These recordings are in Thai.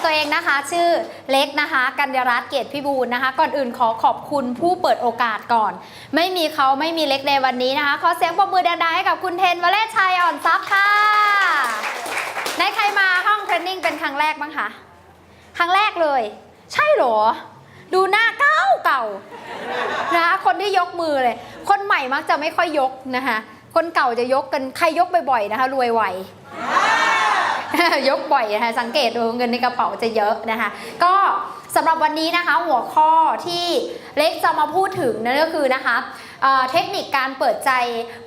ตัวเองนะคะชื่อเล็กนะคะกัญญรัตน์เกียรติพิบูลนะคะก่อนอื่นขอขอบคุณผู้เปิดโอกาสก่อนไม่มีเขาไม่มีเล็กในวันนี้นะคะขอเสียงปรบมือดังๆให้กับคุณเทนวเลชชัยอ่อนทรัพย์ค่ะในใครมาห้องเทรนนิ่งเป็นครั้งแรกบ้างคะครั้งแรกเลยใช่หรอดูหน้าเก่านะคนที่ยกมือเลยคนใหม่มักจะไม่ค่อยยกนะคะคนเก่าจะยกกันใครยกบ่อยๆนะคะรวยไวยกบ่อยนะคะสังเกตดูเงินในกระเป๋าจะเยอะนะคะก็สำหรับวันนี้นะคะหัวข้อที่เล็กจะมาพูดถึงนั่นก็คือนะคะเทคนิคการเปิดใจ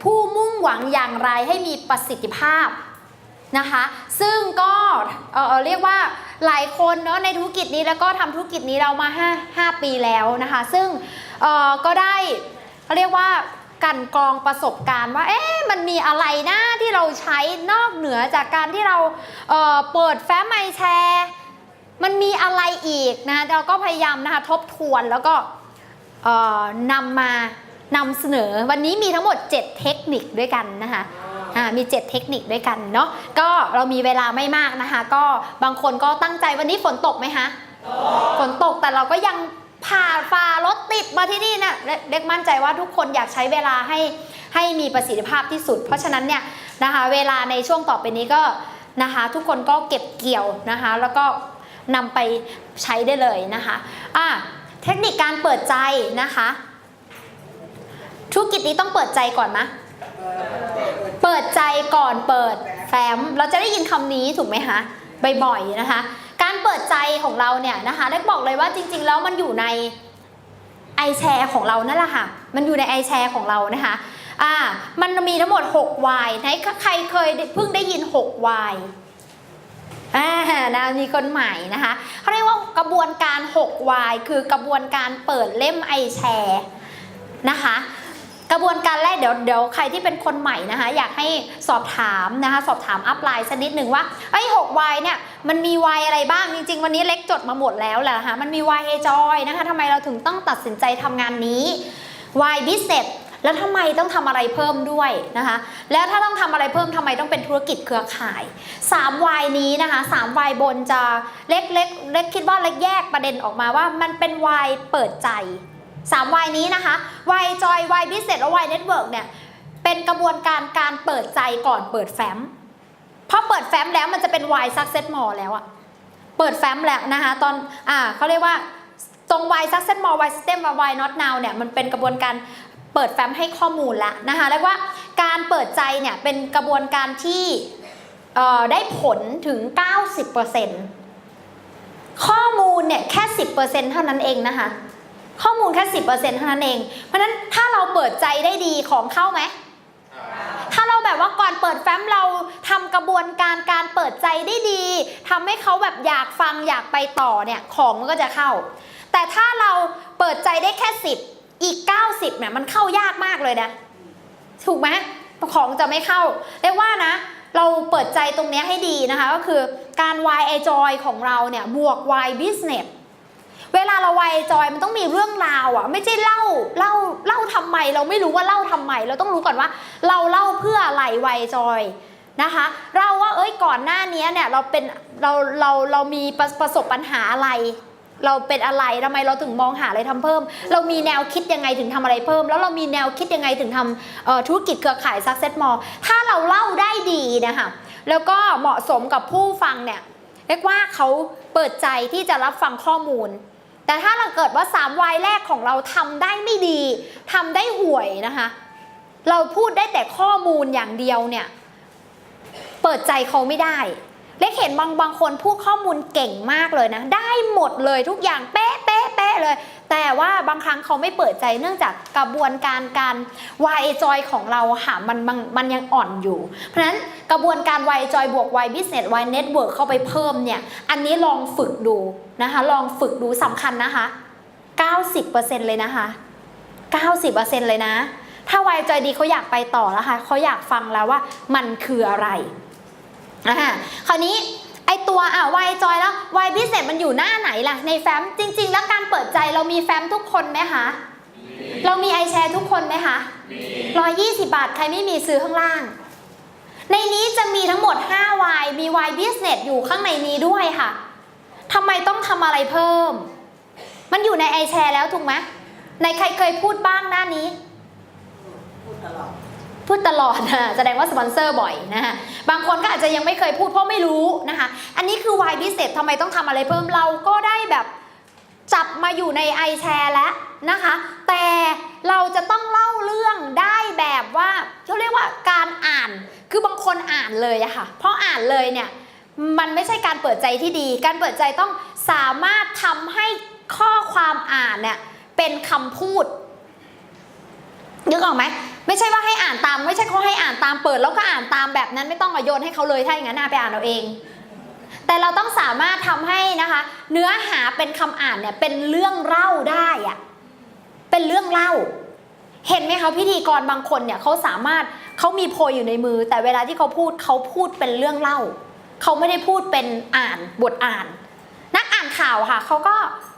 ผู้มุ่งหวังอย่างไรให้มีประสิทธิภาพนะคะซึ่งก็เรียกว่าหลายคนเนาะในธุรกิจนี้แล้วก็ทำธุรกิจนี้เรามา5 ปีแล้วนะคะซึ่งก็ได้เรียกว่ากันกรองประสบการณ์ว่ามันมีอะไรนะที่เราใช้นอกเหนือจากการที่เราเปิดแฟ้มไมค์แชร์มันมีอะไรอีกนะเราก็พยายามนะคะทบทวนแล้วก็นำเสนอวันนี้มีทั้งหมด7เทคนิคด้วยกันนะคะมี7เทคนิคด้วยกันเนาะก็เรามีเวลาไม่มากนะคะก็บางคนก็ตั้งใจวันนี้ฝนตกไหมคะฝนตกแต่เราก็ยังฝ่ารถติดมาที่นี่นะเด็กมั่นใจว่าทุกคนอยากใช้เวลาให้มีประสิทธิภาพที่สุดเพราะฉะนั้นเนี่ยนะคะเวลาในช่วงต่อไปนี้ก็นะคะทุกคนก็เก็บเกี่ยวนะคะแล้วก็นำไปใช้ได้เลยนะคะเทคนิคการเปิดใจนะคะธุรกิจนี้ต้องเปิดใจก่อนไหมเปิดใจก่อนเปิดแฟ้มเราจะได้ยินคำนี้ถูกไหมคะบ่อยๆนะคะการเปิดใจของเราเนี่ยนะคะได้บอกเลยว่าจริงๆแล้วมันอยู่ใน iShare ของเรานั่นแหละค่ะมันอยู่ใน iShare ของเรานะคะมันมีทั้งหมด6 why ไหนใครเคยเพิ่งได้ยิน6 why นะมีคนใหม่นะคะเขาเรียกว่ากระบวนการ6 why คือกระบวนการเปิดเล่ม iShare นะคะกระบวนการแรกเดี๋ยวใครที่เป็นคนใหม่นะคะอยากให้สอบถามนะคะสอบถามอัพไลน์สักนิดหนึ่งว่า6 why เนี่ยมันมี why อะไรบ้างจริงๆวันนี้เล็กจดมาหมดแล้วแหละนะคะมันมี why enjoy นะคะทำไมเราถึงต้องตัดสินใจทำงานนี้ why business แล้วทำไมต้องทำอะไรเพิ่มด้วยนะคะแล้วถ้าต้องทำอะไรเพิ่มทำไมต้องเป็นธุรกิจเครือข่าย3 why นี้นะคะ3 why บนจะเล็กคิดว่าเล็กแยกประเด็นออกมาว่ามันเป็น why เปิดใจ3 why นี้นะคะ why joy why business และ why network เนี่ยเป็นกระบวนการเปิดใจก่อนเปิดแฟ้มพอเปิดแฟ้มแล้วมันจะเป็น why success more แล้วอะเปิดแฟ้มแล้วนะคะตอนเขาเรียกว่าตรง why success more why system why not now เนี่ยมันเป็นกระบวนการเปิดแฟ้มให้ข้อมูลแล้วนะคะเรียกว่าการเปิดใจเนี่ยเป็นกระบวนการที่ได้ผลถึง 90% ข้อมูลเนี่ยแค่ 10% เท่านั้นเองนะคะข้อมูลแค่ 10% เท่านั้นเองเพราะฉะนั้นถ้าเราเปิดใจได้ดีของเข้าไหมถ้าเราแบบว่าก่อนเปิดแฟ้มเราทำกระบวนการเปิดใจได้ดีทำให้เขาแบบอยากฟังอยากไปต่อเนี่ยของมันก็จะเข้าแต่ถ้าเราเปิดใจได้แค่10อีก90เนี่ยมันเข้ายากมากเลยนะถูกไหมของจะไม่เข้าเรียกว่านะเราเปิดใจตรงนี้ให้ดีนะคะก็คือการ why enjoy ของเราเนี่ยบวก why businessเวลาเราวัยจอยมันต้องมีเรื่องราวไม่ใช่เล่าทำไมเราไม่รู้ว่าเล่าทำไมเราต้องรู้ก่อนว่าเราเล่าเพื่ออะไรวัยจอยนะคะเราว่าก่อนหน้านี้เนี่ยเรามีประสบปัญหาอะไรเราเป็นอะไรทำไมเราถึงมองหาอะไรทำเพิ่มเรามีแนวคิดยังไงถึงทำอะไรเพิ่มแล้วเรามีแนวคิดยังไงถึงทำธุรกิจเครือข่าย Success More ถ้าเราเล่าได้ดีนะคะแล้วก็เหมาะสมกับผู้ฟังเนี่ยเรียกว่าเขาเปิดใจที่จะรับฟังข้อมูลแต่ถ้าเราเกิดว่า3 วัยแรกของเราทำได้ไม่ดีทำได้ห่วยนะคะเราพูดได้แต่ข้อมูลอย่างเดียวเนี่ยเปิดใจเขาไม่ได้เล็กเห็นบางคนพูดข้อมูลเก่งมากเลยนะได้หมดเลยทุกอย่างเป๊ะเลยแต่ว่าบางครั้งเขาไม่เปิดใจเนื่องจากกระบวนการวายจอยของเราค่ะมันยังอ่อนอยู่เพราะฉะนั้นกระบวนการวายจอยบวกวายบิสเนสวายเน็ตเวิร์กเข้าไปเพิ่มเนี่ยอันนี้ลองฝึกดูนะคะลองฝึกดูสำคัญนะคะ 90% เลยนะคะ 90% เลยนะถ้าวายจอยดีเขาอยากไปต่อแล้วค่ะเขาอยากฟังแล้วว่ามันคืออะไรคราวนี้ไอตัววายจอยแล้ววายบิสเนสมันอยู่หน้าไหนล่ะในแฟ้มจริงๆแล้วการเปิดใจเรามีแฟ้มทุกคนไหมคะเรามี iShare ทุกคนไหมคะ120 บาทใครไม่มีซื้อข้างล่างในนี้จะมีทั้งหมด5 วายมีวายบิสเนสอยู่ข้างในนี้ด้วยค่ะ ทำไมต้องทำอะไรเพิ่มมันอยู่ในไอแชร์แล้วถูกไหมในใครเคยพูดบ้างหน้านี้พูดตลอดนะแสดงว่าสปอนเซอร์บ่อยนะคะบางคนก็อาจจะยังไม่เคยพูดเพราะไม่รู้นะคะอันนี้คือ why business ทำไมต้องทำอะไรเพิ่มเราก็ได้แบบจับมาอยู่ใน iShare แล้วนะคะแต่เราจะต้องเล่าเรื่องได้แบบว่าเขาเรียกว่าการอ่านคือบางคนอ่านเลยอะค่ะเพราะอ่านเลยเนี่ยมันไม่ใช่การเปิดใจที่ดีการเปิดใจต้องสามารถทำให้ข้อความอ่านเนี่ยเป็นคำพูดนึกออกไหมไม่ใช่ว่าให้อ่านตามไม่ใช่เขาให้อ่านตามเปิดแล้วก็อ่านตามแบบนั้นไม่ต้องโยนให้เขาเลยถ้าอย่างนั้นไปอ่านเอาเองแต่เราต้องสามารถทำให้นะคะเนื้อหาเป็นคำอ่านเนี่ยเป็นเรื่องเล่าได้อะเป็นเรื่องเล่าเห็นไหมคะพิธีกรบางคนเนี่ยเขาสามารถเขามีโพยอยู่ในมือแต่เวลาที่เขาพูดเป็นเรื่องเล่าเขาไม่ได้พูดเป็นอ่านบทอ่านนักอ่านข่าวค่ะเขาก็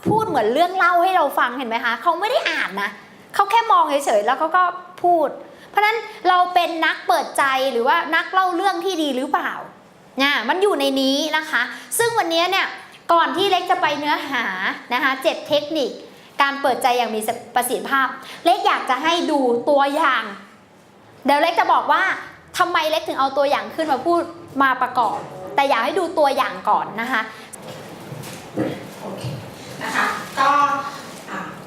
พูดเหมือนเรื่องเล่าให้เราฟังเห็นไหมคะเขาไม่ได้อ่านนะเขาแค่มองเฉยๆแล้วเขาก็พูดเพราะฉะนั้นเราเป็นนักเปิดใจหรือว่านักเล่าเรื่องที่ดีหรือเปล่าเนี่ยมันอยู่ในนี้นะคะซึ่งวันนี้เนี่ยก่อนที่เล็กจะไปเนื้อหานะคะ7เทคนิคการเปิดใจอย่างมีประสิทธิภาพเล็กอยากจะให้ดูตัวอย่างเดี๋ยวเล็กจะบอกว่าทำไมเล็กถึงเอาตัวอย่างขึ้นมาพูดมาประกอบแต่อยากให้ดูตัวอย่างก่อนนะคะโอเคนะคะก็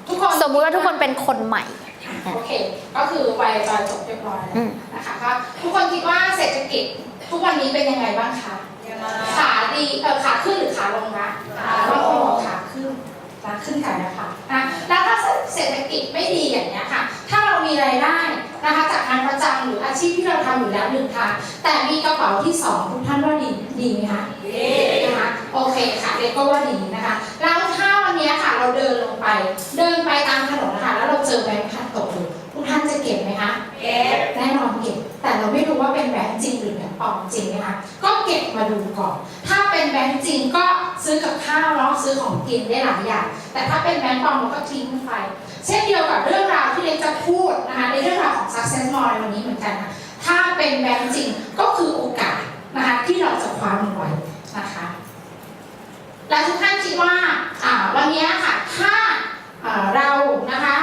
ทุกคนสมมุติว่าทุกคนเป็นคนใหม่โอเคก็คือวัยจบเรียบร้อยแล้วนะคะก็ทุกคนคิดว่าเศรษฐกิจทุกวันนี้เป็นยังไงบ้างคะขาดีขาขึ้นหรือขาลงนะบางคนบอกขาขึ้นกันนะคะแล้วถ้าเศรษฐกิจไม่ดีอย่างนี้ค่ะถ้าเรามีรายได้นะคะจากงานประจำหรืออาชีพที่เราทำอยู่แล้ว1 ทางแต่มีกระเป๋าที่2ทุกท่านว่าดีไหมคะดีนะคะโอเคค่ะเรียกก็ว่าดีนะคะแล้วถ้าวันนี้ค่ะเราเดินไปตามถนนนะคะแล้วเราเจอแบงค์พันตกอยู่ทุกท่านจะเก็บไหมคะเก็บแน่นอนเก็บแต่เราไม่รู้ว่าเป็นแบงค์จริงหรือแบงค์ปลอมจริงนะคะก็เก็บมาดูก่อนถ้าเป็นแบงค์จริงก็ซื้อกับข้าวเนาะซื้อของกินได้หลายอย่างแต่ถ้าเป็นแบงค์ปลอมเราก็ทิ้งไปเช่นเดียวกับเรื่องราวที่เล็กจะพูดนะคะในเรื่องราวของ Success More ในวันนี้เหมือนกันนะถ้าเป็นแบงค์จริงก็คือโอกาสนะคะที่เราจะคว้ามันไว้นะคะและทุกท่านคิดว่าวันนี้ค่ะถ้าเรานะคะ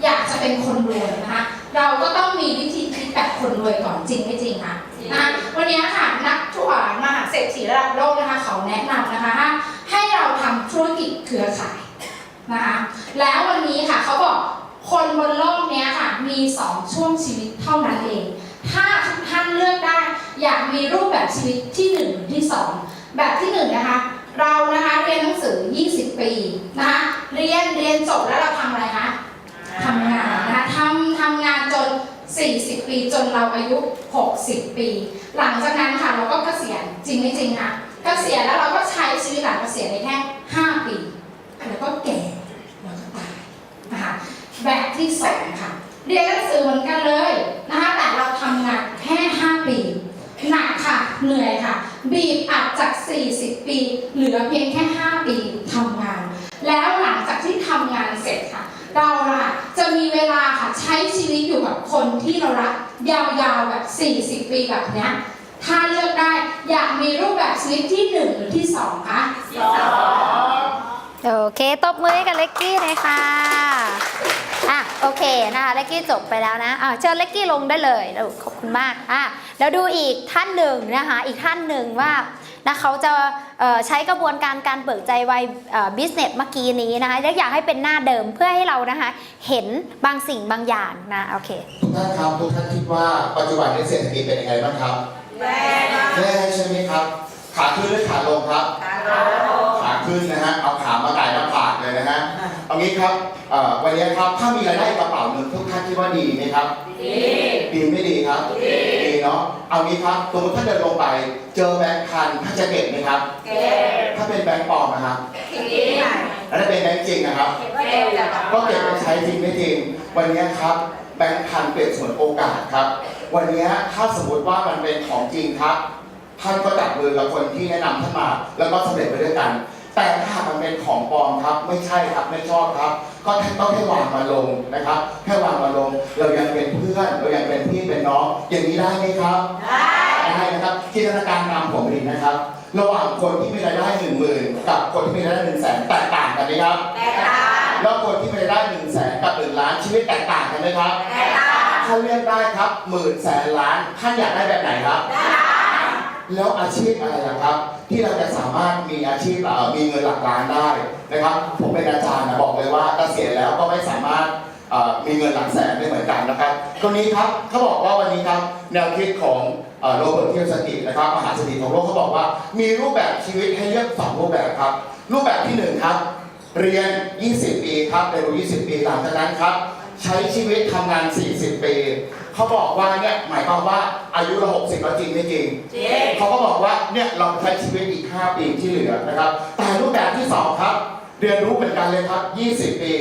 อยากจะเป็นคนรวยนะคะเราก็ต้องมีวิธีคิดแบบคนรวยก่อนจริงไม่จริงคะวันนี้ค่ะนักมหาเศรษฐีระดับโลกนะคะเขาแนะนำนะคะให้เราทำธุรกิจเครือข่ายนะคะแล้ววันนี้ค่ะเขาบอกคนบนโลกนี้ค่ะมี2ช่วงชีวิตเท่านั้นเองถ้าทุกท่านเลือกได้อยากมีรูปแบบชีวิตที่1หรือที่2แบบที่1นะคะเรานะคะเรียนหนังสือ20 ปีนะคะเรียนจบแล้วเราทำอะไรคะทำงานนะคะทำงานจน40 ปีจนเราอายุ60 ปีหลังจากนั้นค่ะเราก็เกษียณจริงไม่จริงคะเกษียณแล้วเราก็ใช้ชีวิตหลังเกษียณในแค่5 ปีแล้วก็แก่เราก็ตายนะคะแบบที่2ค่ะเรียนหนังสือเหมือนกันเลยนะคะแต่เราทำงานแค่5 ปีหนักค่ะเหนื่อยค่ะบีบอัดจาก40 ปีเหลือเพียงแค่5 ปีทำงานแล้วหลังจากที่ทำงานเสร็จค่ะเราจะมีเวลาค่ะใช้ชีวิตอยู่กับคนที่เรารักยาวๆแบบ40 ปีแบบนี้ถ้าเลือกได้อยากมีรูปแบบชีวิตที่1หรือที่2คะ2โอเคตบมือให้กับเล็กกี้เลยค่ะโอเคนะคะเล็กกี้จบไปแล้วนะเชิญเล็กกี้ลงได้เลยขอบคุณมากแล้วดูอีกท่านหนึ่งนะคะอีกท่านหนึ่งว่าเขาจะใช้กระบวนการเปิดใจวัยบิสเนสเมื่อกี้นี้นะคะอยากให้เป็นหน้าเดิมเพื่อให้เรานะคะเห็นบางสิ่งบางอย่างนะโอเคทุกท่านครับทุกท่านคิดว่าปัจจุบันในเศรษฐกิจเป็นยังไงบ้างครับแย่ใช่ไหมครับขาขึ้นหรือขาลงครับขาขึ้นนะฮะเอาขามาไก่มาปากเลยนะฮะเอางี้ครับวันนี้ครับถ้ามีรายได้กระเป๋าหนึ่งทุกท่านคิดว่าดีไหมครับดีไม่ดีครับดีเนาะเอางี้ครับสมมติถ้าเดินลงไปเจอแบงค์พันท่านจะเก็บไหมครับถ้าเป็นแบงค์ปลอมนะครับแล้วถ้าเป็นแบงค์จริงนะครับก็เก็บไปใช้จริงไม่จริงวันนี้ครับแบงค์พันเปรียบเสมือนโอกาสครับวันนี้ถ้าสมมติว่ามันเป็นของจริงครับท่านก็จับมือกับคนที่แนะนำท่านมาแล้วก็สำเร็จไปด้วยกันแต่ถ้ามันเป็นของปลอมครับไม่ใช่ครับไม่ชอบครับก็ท่านต้องให้วางมาลงนะครับแค่วางมาลงเรายังเป็นเพื่อนเรายังเป็นพี่เป็นน้องอย่างนี้ได้ไหมครับได้นะครับจินตนาการตามผมดีนะครับ ระหว่างคนที่มีรายได้ 10,000 กับคนที่มีรายได้ 100,000 แตกต่างกันไหมครับ แตกต่าง แล้วคนที่มีรายได้ 100,000 กับ 1 ล้านชีวิตแตกต่างกันไหมครับ แตกต่าง ถ้าเลือกได้ครับหมื่นแสนล้านท่านอยากได้แบบไหนครับ แล้วอาชีพอะไรล่ะครับ ที่เราจะสามารถมีอาชีพมีเงินหลักล้านได้นะครับ ผมเป็นอาจารย์นะบอกเลยว่าเกษียณแล้วก็ไม่สามารถมีเงินหลักแสนได้เหมือนกันนะครับตรงนี้ครับเขาบอกว่าวันนี้ครับแนวคิดของโรเบิร์ต คิยโซกินะครับมหาเศรษฐีของโลกเขาบอกว่ามีรูปแบบชีวิตให้เลือก2รูปแบบครับรูปแบบที่1ครับเรียน 20 ปีครับเรียนรู้20 ปีหลังจากนั้นครับใช้ชีวิตทำงาน 40 ปีเขาบอกว่าเนี่ยหมายความว่าอายุเรา60แล้วจริงไม่จริงเขาก็บอกว่าเนี่ยเราใช้ชีวิตอีก5 ปีที่เหลือนะครับแต่รูปแบบที่2ครับเรียนรู้เหมือนกันเลยครับ20 ปี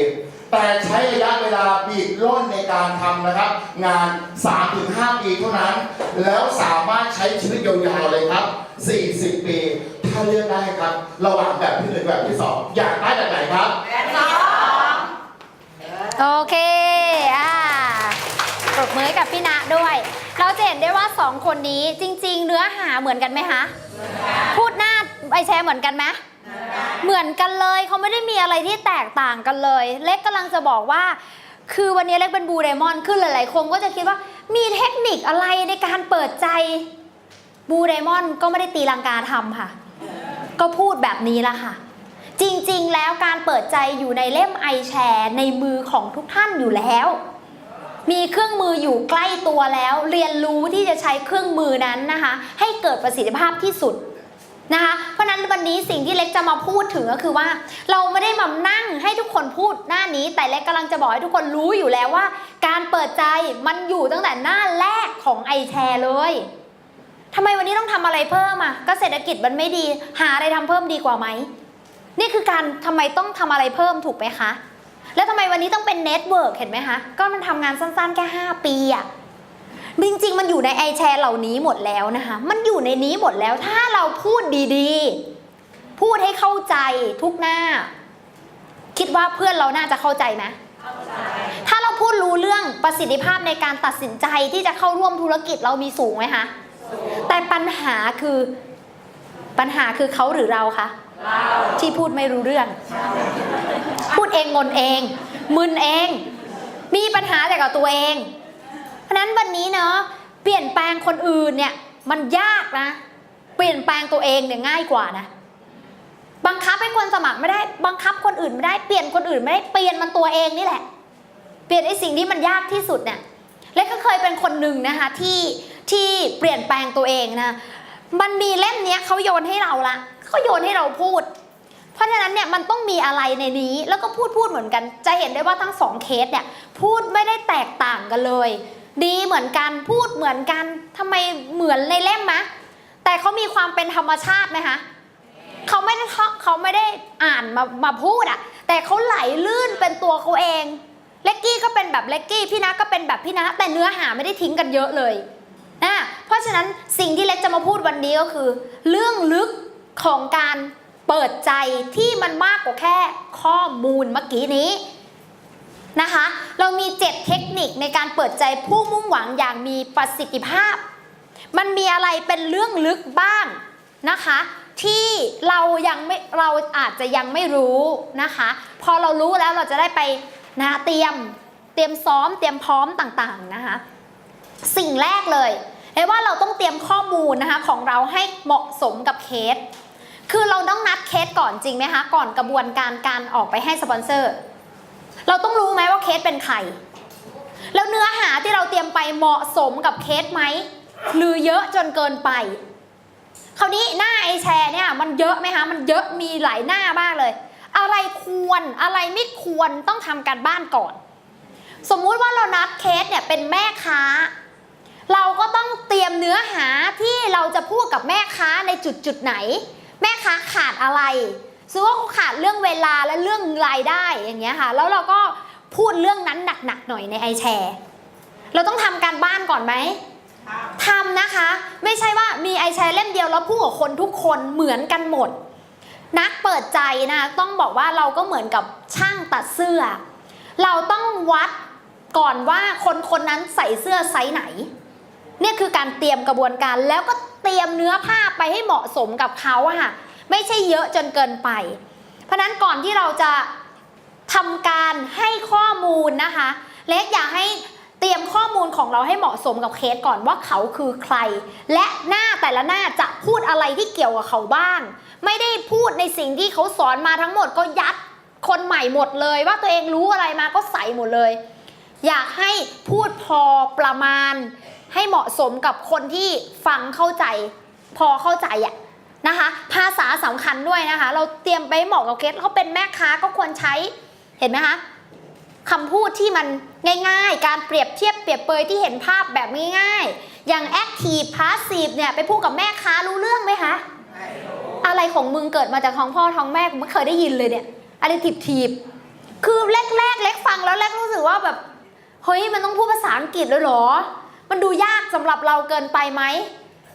แต่ใช้ระยะเวลาบีบล้นในการทำนะครับงาน 3-5 ปีเท่านั้นแล้วสามารถใช้ชีวิตยาวๆเลยครับ40 ปีถ้าเลือกได้ครับระหว่างแบบที่1แบบที่2อยากได้แบบไหนครับแบบที่2โอเคปรบมือกับพี่ณด้วยเราจะเห็นได้ว่า2คนนี้จริงๆเนื้อหาเหมือนกันไหมคะพูดหน้าไอแชร์เหมือนกันไหมเหมือนกันเลยเขาไม่ได้มีอะไรที่แตกต่างกันเลยเล็กกำลังจะบอกว่าคือวันนี้เล็กเป็นบูเดมอนคือหลายๆคนก็จะคิดว่ามีเทคนิคอะไรในการเปิดใจบูเดมอนก็ไม่ได้ตีลังกาทำค่ะก็พูดแบบนี้ละค่ะจริงๆแล้วการเปิดใจอยู่ในเล่มไอแชร์ในมือของทุกท่านอยู่แล้วมีเครื่องมืออยู่ใกล้ตัวแล้วเรียนรู้ที่จะใช้เครื่องมือนั้นนะคะให้เกิดประสิทธิภาพที่สุดนะคะเพราะนั้นวันนี้สิ่งที่เล็กจะมาพูดถึงก็คือว่าเราไม่ได้มานั่งให้ทุกคนพูดหน้านี้แต่เล็กกำลังจะบอกให้ทุกคนรู้อยู่แล้วว่าการเปิดใจมันอยู่ตั้งแต่หน้าแรกของไอแชร์เลยทำไมวันนี้ต้องทำอะไรเพิ่มอ่ะก็เศรษฐกิจมันไม่ดีหาอะไรทำเพิ่มดีกว่าไหมนี่คือการทำไมต้องทำอะไรเพิ่มถูกไหมคะแล้วทำไมวันนี้ต้องเป็นเน็ตเวิร์กเห็นไหมคะก็มันทำงานสั้นๆแค่5 ปีอ่ะจริงๆมันอยู่ในไอแชร์เหล่านี้หมดแล้วนะคะมันอยู่ในนี้หมดแล้วถ้าเราพูดดีๆพูดให้เข้าใจทุกหน้าคิดว่าเพื่อนเราน่าจะเข้าใจไหมถ้าเราพูดรู้เรื่องประสิทธิภาพในการตัดสินใจที่จะเข้าร่วมธุรกิจเรามีสูงไหมคะแต่ปัญหาคือเขาหรือเราคะที่พูดไม่รู้เรื่องพูดเองงนเองมึนเองมีปัญหาแต่กับตัวเองเพราะนั้นวันนี้เนาะเปลี่ยนแปลงคนอื่นเนี่ยมันยากนะเปลี่ยนแปลงตัวเองเนี่ยง่ายกว่านะบังคับให้คนสมัครไม่ได้บังคับคนอื่นไม่ได้เปลี่ยนคนอื่นไม่ได้เปลี่ยนมันตัวเองนี่แหละเปลี่ยนไอ้สิ่งที่มันยากที่สุดเนี่ยและก็เคยเป็นคนหนึ่งนะคะที่เปลี่ยนแปลงตัวเองนะมันมีเล่มนี้เขาโยนให้เราละเขาโยนให้เราพูดเพราะฉะนั้นเนี่ยมันต้องมีอะไรในนี้แล้วก็พูดเหมือนกันจะเห็นได้ว่าทั้ง2เคสเนี่ยพูดไม่ได้แตกต่างกันเลยดีเหมือนกันพูดเหมือนกันทำไมเหมือนในเล่มมะแต่เขามีความเป็นธรรมชาติไหมคะเขาไม่ได้อ่านมาพูดอะแต่เขาไหลลื่นเป็นตัวเขาเองเล็กกี้ก็เป็นแบบเล็กกี้พี่นะก็เป็นแบบพี่นะแต่เนื้อหาไม่ได้ทิ้งกันเยอะเลยนะเพราะฉะนั้นสิ่งที่เล็กจะมาพูดวันนี้ก็คือเรื่องลึกของการเปิดใจที่มันมากกว่าแค่ข้อมูลเมื่อกี้นี้นะคะเรามี7เทคนิคในการเปิดใจผู้มุ่งหวังอย่างมีประสิทธิภาพมันมีอะไรเป็นเรื่องลึกบ้างนะคะที่เราอาจจะยังไม่รู้นะคะพอเรารู้แล้วเราจะได้ไปนะเตรียมซ้อมเตรียมพร้อมต่างๆนะคะสิ่งแรกเลยว่าเราต้องเตรียมข้อมูลนะคะของเราให้เหมาะสมกับเคสคือเราต้องนัดเคสก่อนจริงไหมคะก่อนกระบวนการออกไปให้สปอนเซอร์เราต้องรู้ไหมว่าเคสเป็นใครแล้วเนื้อหาที่เราเตรียมไปเหมาะสมกับเคสไหมหรือเยอะจนเกินไปคราวนี้หน้าไอแชร์เนี่ยมันเยอะไหมคะมันเยอะมีหลายหน้ามากเลยอะไรควรอะไรไม่ควรต้องทำการบ้านก่อนสมมุติว่าเรานัดเคสเนี่ยเป็นแม่ค้าเราก็ต้องเตรียมเนื้อหาที่เราจะพูดกับแม่ค้าในจุดไหนแม่ค้าขาดอะไรซึ่งว่าเขาขาดเรื่องเวลาและเรื่องรายได้อย่างเงี้ยค่ะแล้วเราก็พูดเรื่องนั้นหนักๆหน่อยในไอแชร์เราต้องทำการบ้านก่อนไหมทำนะคะไม่ใช่ว่ามีไอแชร์เล่มเดียวแล้วพูดกับคนทุกคนเหมือนกันหมดนักเปิดใจนะต้องบอกว่าเราก็เหมือนกับช่างตัดเสื้อเราต้องวัดก่อนว่าคนนั้นใส่เสื้อไซส์ไหน เนี่ยคือการเตรียมกระบวนการแล้วก็เตรียมเนื้อผ้าไปให้เหมาะสมกับเขาอะค่ะไม่ใช่เยอะจนเกินไปเพราะนั้นก่อนที่เราจะทำการให้ข้อมูลนะคะเล็กอยากให้เตรียมข้อมูลของเราให้เหมาะสมกับเคสก่อนว่าเขาคือใครและหน้าแต่ละหน้าจะพูดอะไรที่เกี่ยวกับเขาบ้างไม่ได้พูดในสิ่งที่เขาสอนมาทั้งหมดก็ยัดคนใหม่หมดเลยว่าตัวเองรู้อะไรมาก็ใส่หมดเลยอยากให้พูดพอประมาณให้เหมาะสมกับคนที่ฟังเข้าใจพอเข้าใจอะนะคะภาษาสำคัญด้วยนะคะเราเตรียมไปเหมาะกับเคสเขาเป็นแม่ค้าก็ควรใช้เห็นไหมคะคำพูดที่มันง่ายๆการเปรียบเทียบเปรียบเปรยที่เห็นภาพแบบง่ายๆอย่าง active passive เนี่ยไปพูดกับแม่ค้ารู้เรื่องไหมคะอะไรของมึงเกิดมาจากท้องพ่อท้องแม่กูไม่เคยได้ยินเลยเนี่ยอะไรถีบคือแรกเล็กฟังแล้วเล็กรู้สึกว่าแบบเฮ้ยมันต้องพูดภาษาอังกฤษเลยเหรอมันดูยากสำหรับเราเกินไปไหม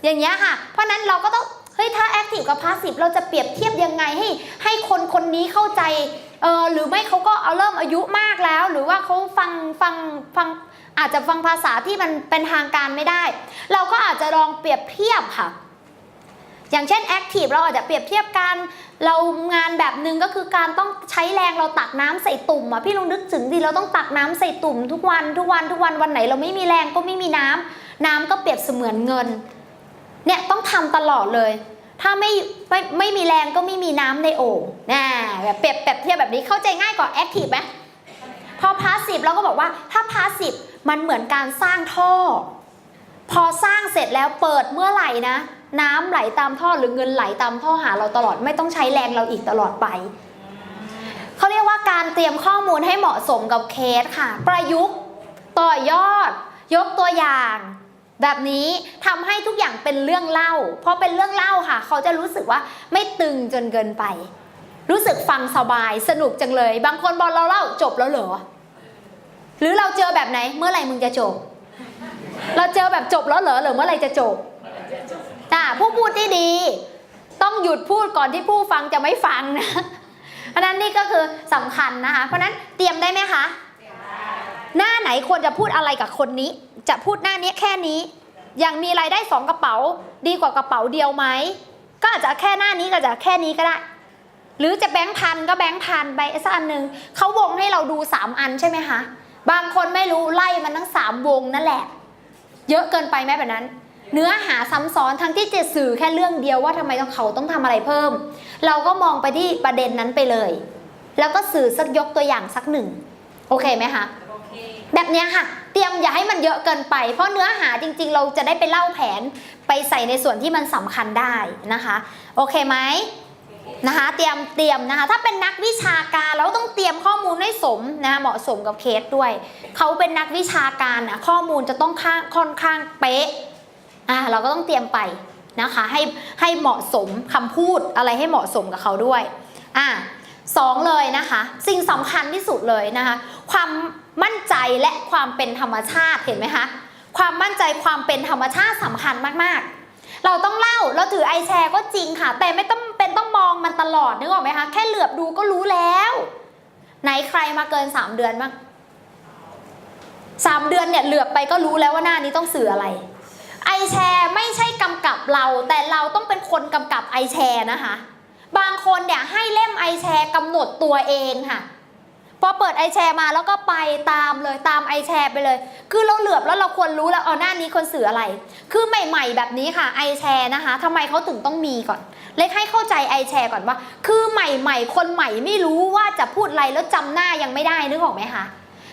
อย่างเงี้ยค่ะเพราะนั้นเราก็ต้องเฮ้ยถ้า active กับ passive เราจะเปรียบเทียบยังไงให้คนนี้เข้าใจหรือไม่เขาก็เอาเริ่มอายุมากแล้วหรือว่าเขาฟังอาจจะฟังภาษาที่มันเป็นทางการไม่ได้เราก็อาจจะลองเปรียบเทียบค่ะอย่างเช่น active เราอาจจะเปรียบเทียบกันเรางานแบบหนึ่งก็คือการต้องใช้แรงเราตักน้ำใส่ตุ่มพี่ลองนึกถึงดิเราต้องตักน้ำใส่ตุ่มทุกวันวันไหนเราไม่มีแรงก็ไม่มีน้ำก็เปรียบเสมือนเงินเนี่ยต้องทำตลอดเลยถ้าไม่มีแรงก็ไม่มีน้ำในโอ่งแบบเปรียบเทียบแบบนี้เข้าใจง่ายกว่า active ไหมพอ passive เราก็บอกว่าถ้า passive มันเหมือนการสร้างท่อพอสร้างเสร็จแล้วเปิดเมื่อไหร่นะน้ำไหลตามท่อหรือเงินไหลตามท่อหาเราตลอดไม่ต้องใช้แรงเราอีกตลอดไปเขาเรียกว่าการเตรียมข้อมูลให้เหมาะสมกับเคสค่ะประยุกต์ต่อยอดยกตัวอย่างแบบนี้ทำให้ทุกอย่างเป็นเรื่องเล่าพอเป็นเรื่องเล่าค่ะเขาจะรู้สึกว่าไม่ตึงจนเกินไปรู้สึกฟังสบายสนุกจังเลยบางคนบอกเราเล่าจบแล้วเหรอหรือเราเจอแบบไหนเมื่อไหร่มึงจะจบเราเจอแบบจบแล้วเหรอหรือเมื่อไหร่จะจบผู้พูดที่ดีต้องหยุดพูดก่อนที่ผู้ฟังจะไม่ฟังนะเพราะนั้นนี่ก็คือสำคัญนะคะเพราะนั้นเตรียมได้ไหมคะหน้าไหนควรจะพูดอะไรกับคนนี้จะพูดหน้านี้แค่นี้อย่างมีรายได้2กระเป๋าดีกว่ากระเป๋าเดียวไหมก็อาจจะแค่หน้านี้ก็จะแค่นี้ก็ได้หรือจะแบงค์พันก็แบงค์พันไปสักอันหนึ่งเขาวงให้เราดู3อันใช่ไหมคะบางคนไม่รู้ไล่มันทั้ง3วงนั่นแหละเยอะเกินไปไหมแบบนั้นเนื้อหาซ้ำซ้อนทั้งที่จะสื่อแค่เรื่องเดียวว่าทำไมเขาต้องทำอะไรเพิ่มเราก็มองไปที่ประเด็นนั้นไปเลยแล้วก็สื่อสักยกตัวอย่างสักหนึ่งโอเคไหมคะแบบนี้ค่ะเตรียมอย่าให้มันเยอะเกินไปเพราะเนื้อหาจริงๆเราจะได้ไปเล่าแผนไปใส่ในส่วนที่มันสำคัญได้นะคะโอเคไหมนะคะเตรียมนะคะถ้าเป็นนักวิชาการเราต้องเตรียมข้อมูลให้สมนะเหมาะสมกับเคสด้วยเขาเป็นนักวิชาการนะข้อมูลจะต้องค่อนข้างเป๊ะเราก็ต้องเตรียมไปนะคะให้เหมาะสมคำพูดอะไรให้เหมาะสมกับเขาด้วย2เลยนะคะสิ่งสำคัญที่สุดเลยนะคะความมั่นใจและความเป็นธรรมชาติเห็นไหมคะความมั่นใจความเป็นธรรมชาติสำคัญมากๆเราต้องเล่าเราถือไอแชร์ก็จริงค่ะแต่ไม่ต้องเป็นต้องมองมันตลอดนึกออกไหมคะแค่เหลือบดูก็รู้แล้วไหนใครมาเกิน3เดือนบ้าง3เดือนเนี่ยเหลือบไปก็รู้แล้วว่าหน้านี้ต้องสื่ออะไรไอแชร์ไม่ใช่กำกับเราแต่เราต้องเป็นคนกำกับไอแชร์นะคะบางคนเนี่ยให้เล่มไอแชร์กำหนดตัวเองค่ะพอเปิดไอแชร์มาแล้วก็ไปตามเลยตามไอแชร์ไปเลยคือเราเหลือบแล้วเราควรรู้แล้วหน้านี้คนสื่ออะไรคือใหม่ๆแบบนี้ค่ะไอแชร์นะคะทำไมเขาถึงต้องมีก่อนเล็กให้เข้าใจไอแชร์ก่อนว่าคือใหม่ๆคนใหม่ไม่รู้ว่าจะพูดอะไรแล้วจำหน้ายังไม่ได้นึกออกไหมคะ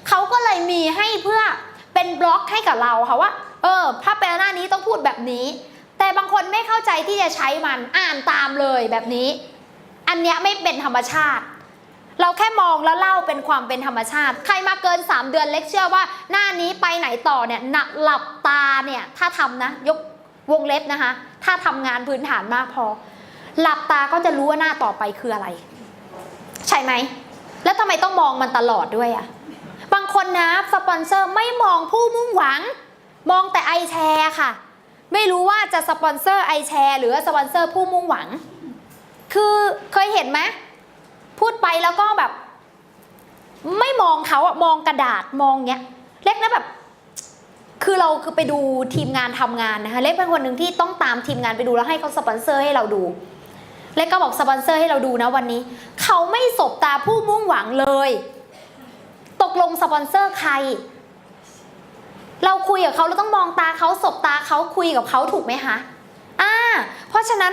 เขาก็เลยมีให้เพื่อเป็นบล็อกให้กับเราค่ะว่าถ้าเป็นหน้านี้ต้องพูดแบบนี้แต่บางคนไม่เข้าใจที่จะใช้มันอ่านตามเลยแบบนี้อันเนี้ยไม่เป็นธรรมชาติเราแค่มองแล้วเล่าเป็นความเป็นธรรมชาติใครมาเกิน3เดือนเล็กเชื่อว่าหน้านี้ไปไหนต่อเนี่ยหลับตาเนี่ยถ้าทำนะยกวงเล็บนะคะถ้าทำงานพื้นฐานมากพอหลับตาก็จะรู้ว่าหน้าต่อไปคืออะไรใช่ไหมแล้วทำไมต้องมองมันตลอดด้วยบางคนนะสปอนเซอร์ไม่มองผู้มุ่งหวังมองแต่ไอแชร์ค่ะไม่รู้ว่าจะสปอนเซอร์ไอแชร์หรือสปอนเซอร์ผู้มุ่งหวังคือเคยเห็นไหมพูดไปแล้วก็แบบไม่มองเขามองกระดาษมองเงี้ยเล็กนะแบบ คือเราคือไปดูทีมงานทำงานนะคะเล็กเป็นคนหนึ่งที่ต้องตามทีมงานไปดูแล้วให้เขาสปอนเซอร์ให้เราดูเล็กก็บอกสปอนเซอร์ให้เราดูนะวันนี้เขาไม่สบตาผู้มุ่งหวังเลยตกลงสปอนเซอร์ใครเราคุยกับเขาเราต้องมองตาเขาสบตาเขาคุยกับเขาถูกไหมคะเพราะฉะนั้น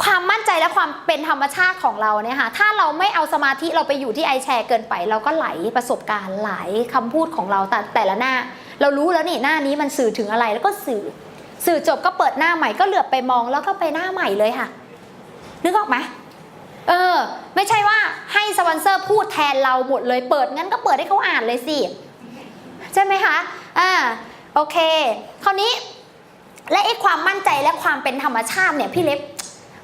ความมั่นใจและความเป็นธรรมชาติของเราเนี่ยค่ะถ้าเราไม่เอาสมาธิเราไปอยู่ที่ไอแชร์เกินไปเราก็ไหลประสบการณ์ไหลคำพูดของเราแต่ละหน้าเรารู้แล้วนี่หน้านี้มันสื่อถึงอะไรแล้วก็สื่อจบก็เปิดหน้าใหม่ก็เหลือบไปมองแล้วก็ไปหน้าใหม่เลยค่ะนึกออกไหมไม่ใช่ว่าให้สปอนเซอร์พูดแทนเราหมดเลยเปิดงั้นก็เปิดให้เขาอ่านเลยสิใช่ไหมคะโอเคคราวนี้และไอ้ความมั่นใจและความเป็นธรรมชาติเนี่ยพี่เล็บ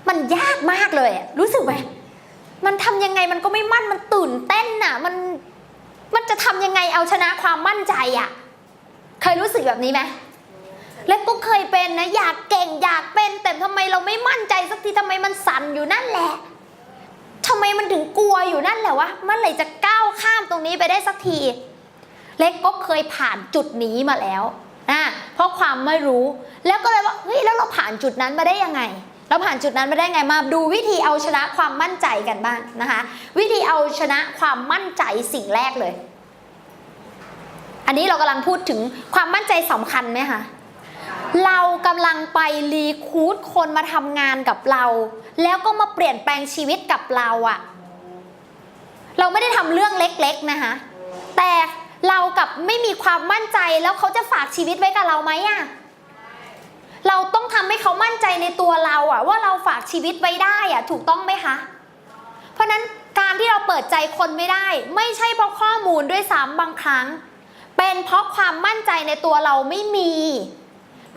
มันยากมากเลยรู้สึกไหมมันทำยังไงมันก็ไม่มั่นมันตื่นเต้นน่ะมันจะทำยังไงเอาชนะความมั่นใจอ่ะเคยรู้สึกแบบนี้ไหมเล็บก็เคยเป็นนะอยากเก่งอยากเป็นแต่ทำไมเราไม่มั่นใจสักทีทำไมมันสั่นอยู่นั่นแหละทำไมมันถึงกลัวอยู่นั่นแหละวะเมื่อไหร่จะก้าวข้ามตรงนี้ไปได้สักทีเล็กก็เคยผ่านจุดนี้มาแล้วเพราะความไม่รู้แล้วก็เลยว่าเฮ้ยแล้วเราผ่านจุดนั้นมาได้ยังไงเราผ่านจุดนั้นมาได้ไงมาดูวิธีเอาชนะความมั่นใจกันบ้างนะคะวิธีเอาชนะความมั่นใจสิ่งแรกเลยอันนี้เรากำลังพูดถึงความมั่นใจสำคัญไหมคะเรากำลังไปรีคูดคนมาทำงานกับเราแล้วก็มาเปลี่ยนแปลงชีวิตกับเราอะเราไม่ได้ทำเรื่องเล็กๆนะคะแต่เรากับไม่มีความมั่นใจแล้วเขาจะฝากชีวิตไว้กับเราไหมอะเราต้องทำให้เขามั่นใจในตัวเราอะว่าเราฝากชีวิตไว้ได้อะถูกต้องไหมคะเพราะนั้นการที่เราเปิดใจคนไม่ได้ไม่ใช่เพราะข้อมูลด้วยซ้ำบางครั้งเป็นเพราะความมั่นใจในตัวเราไม่มี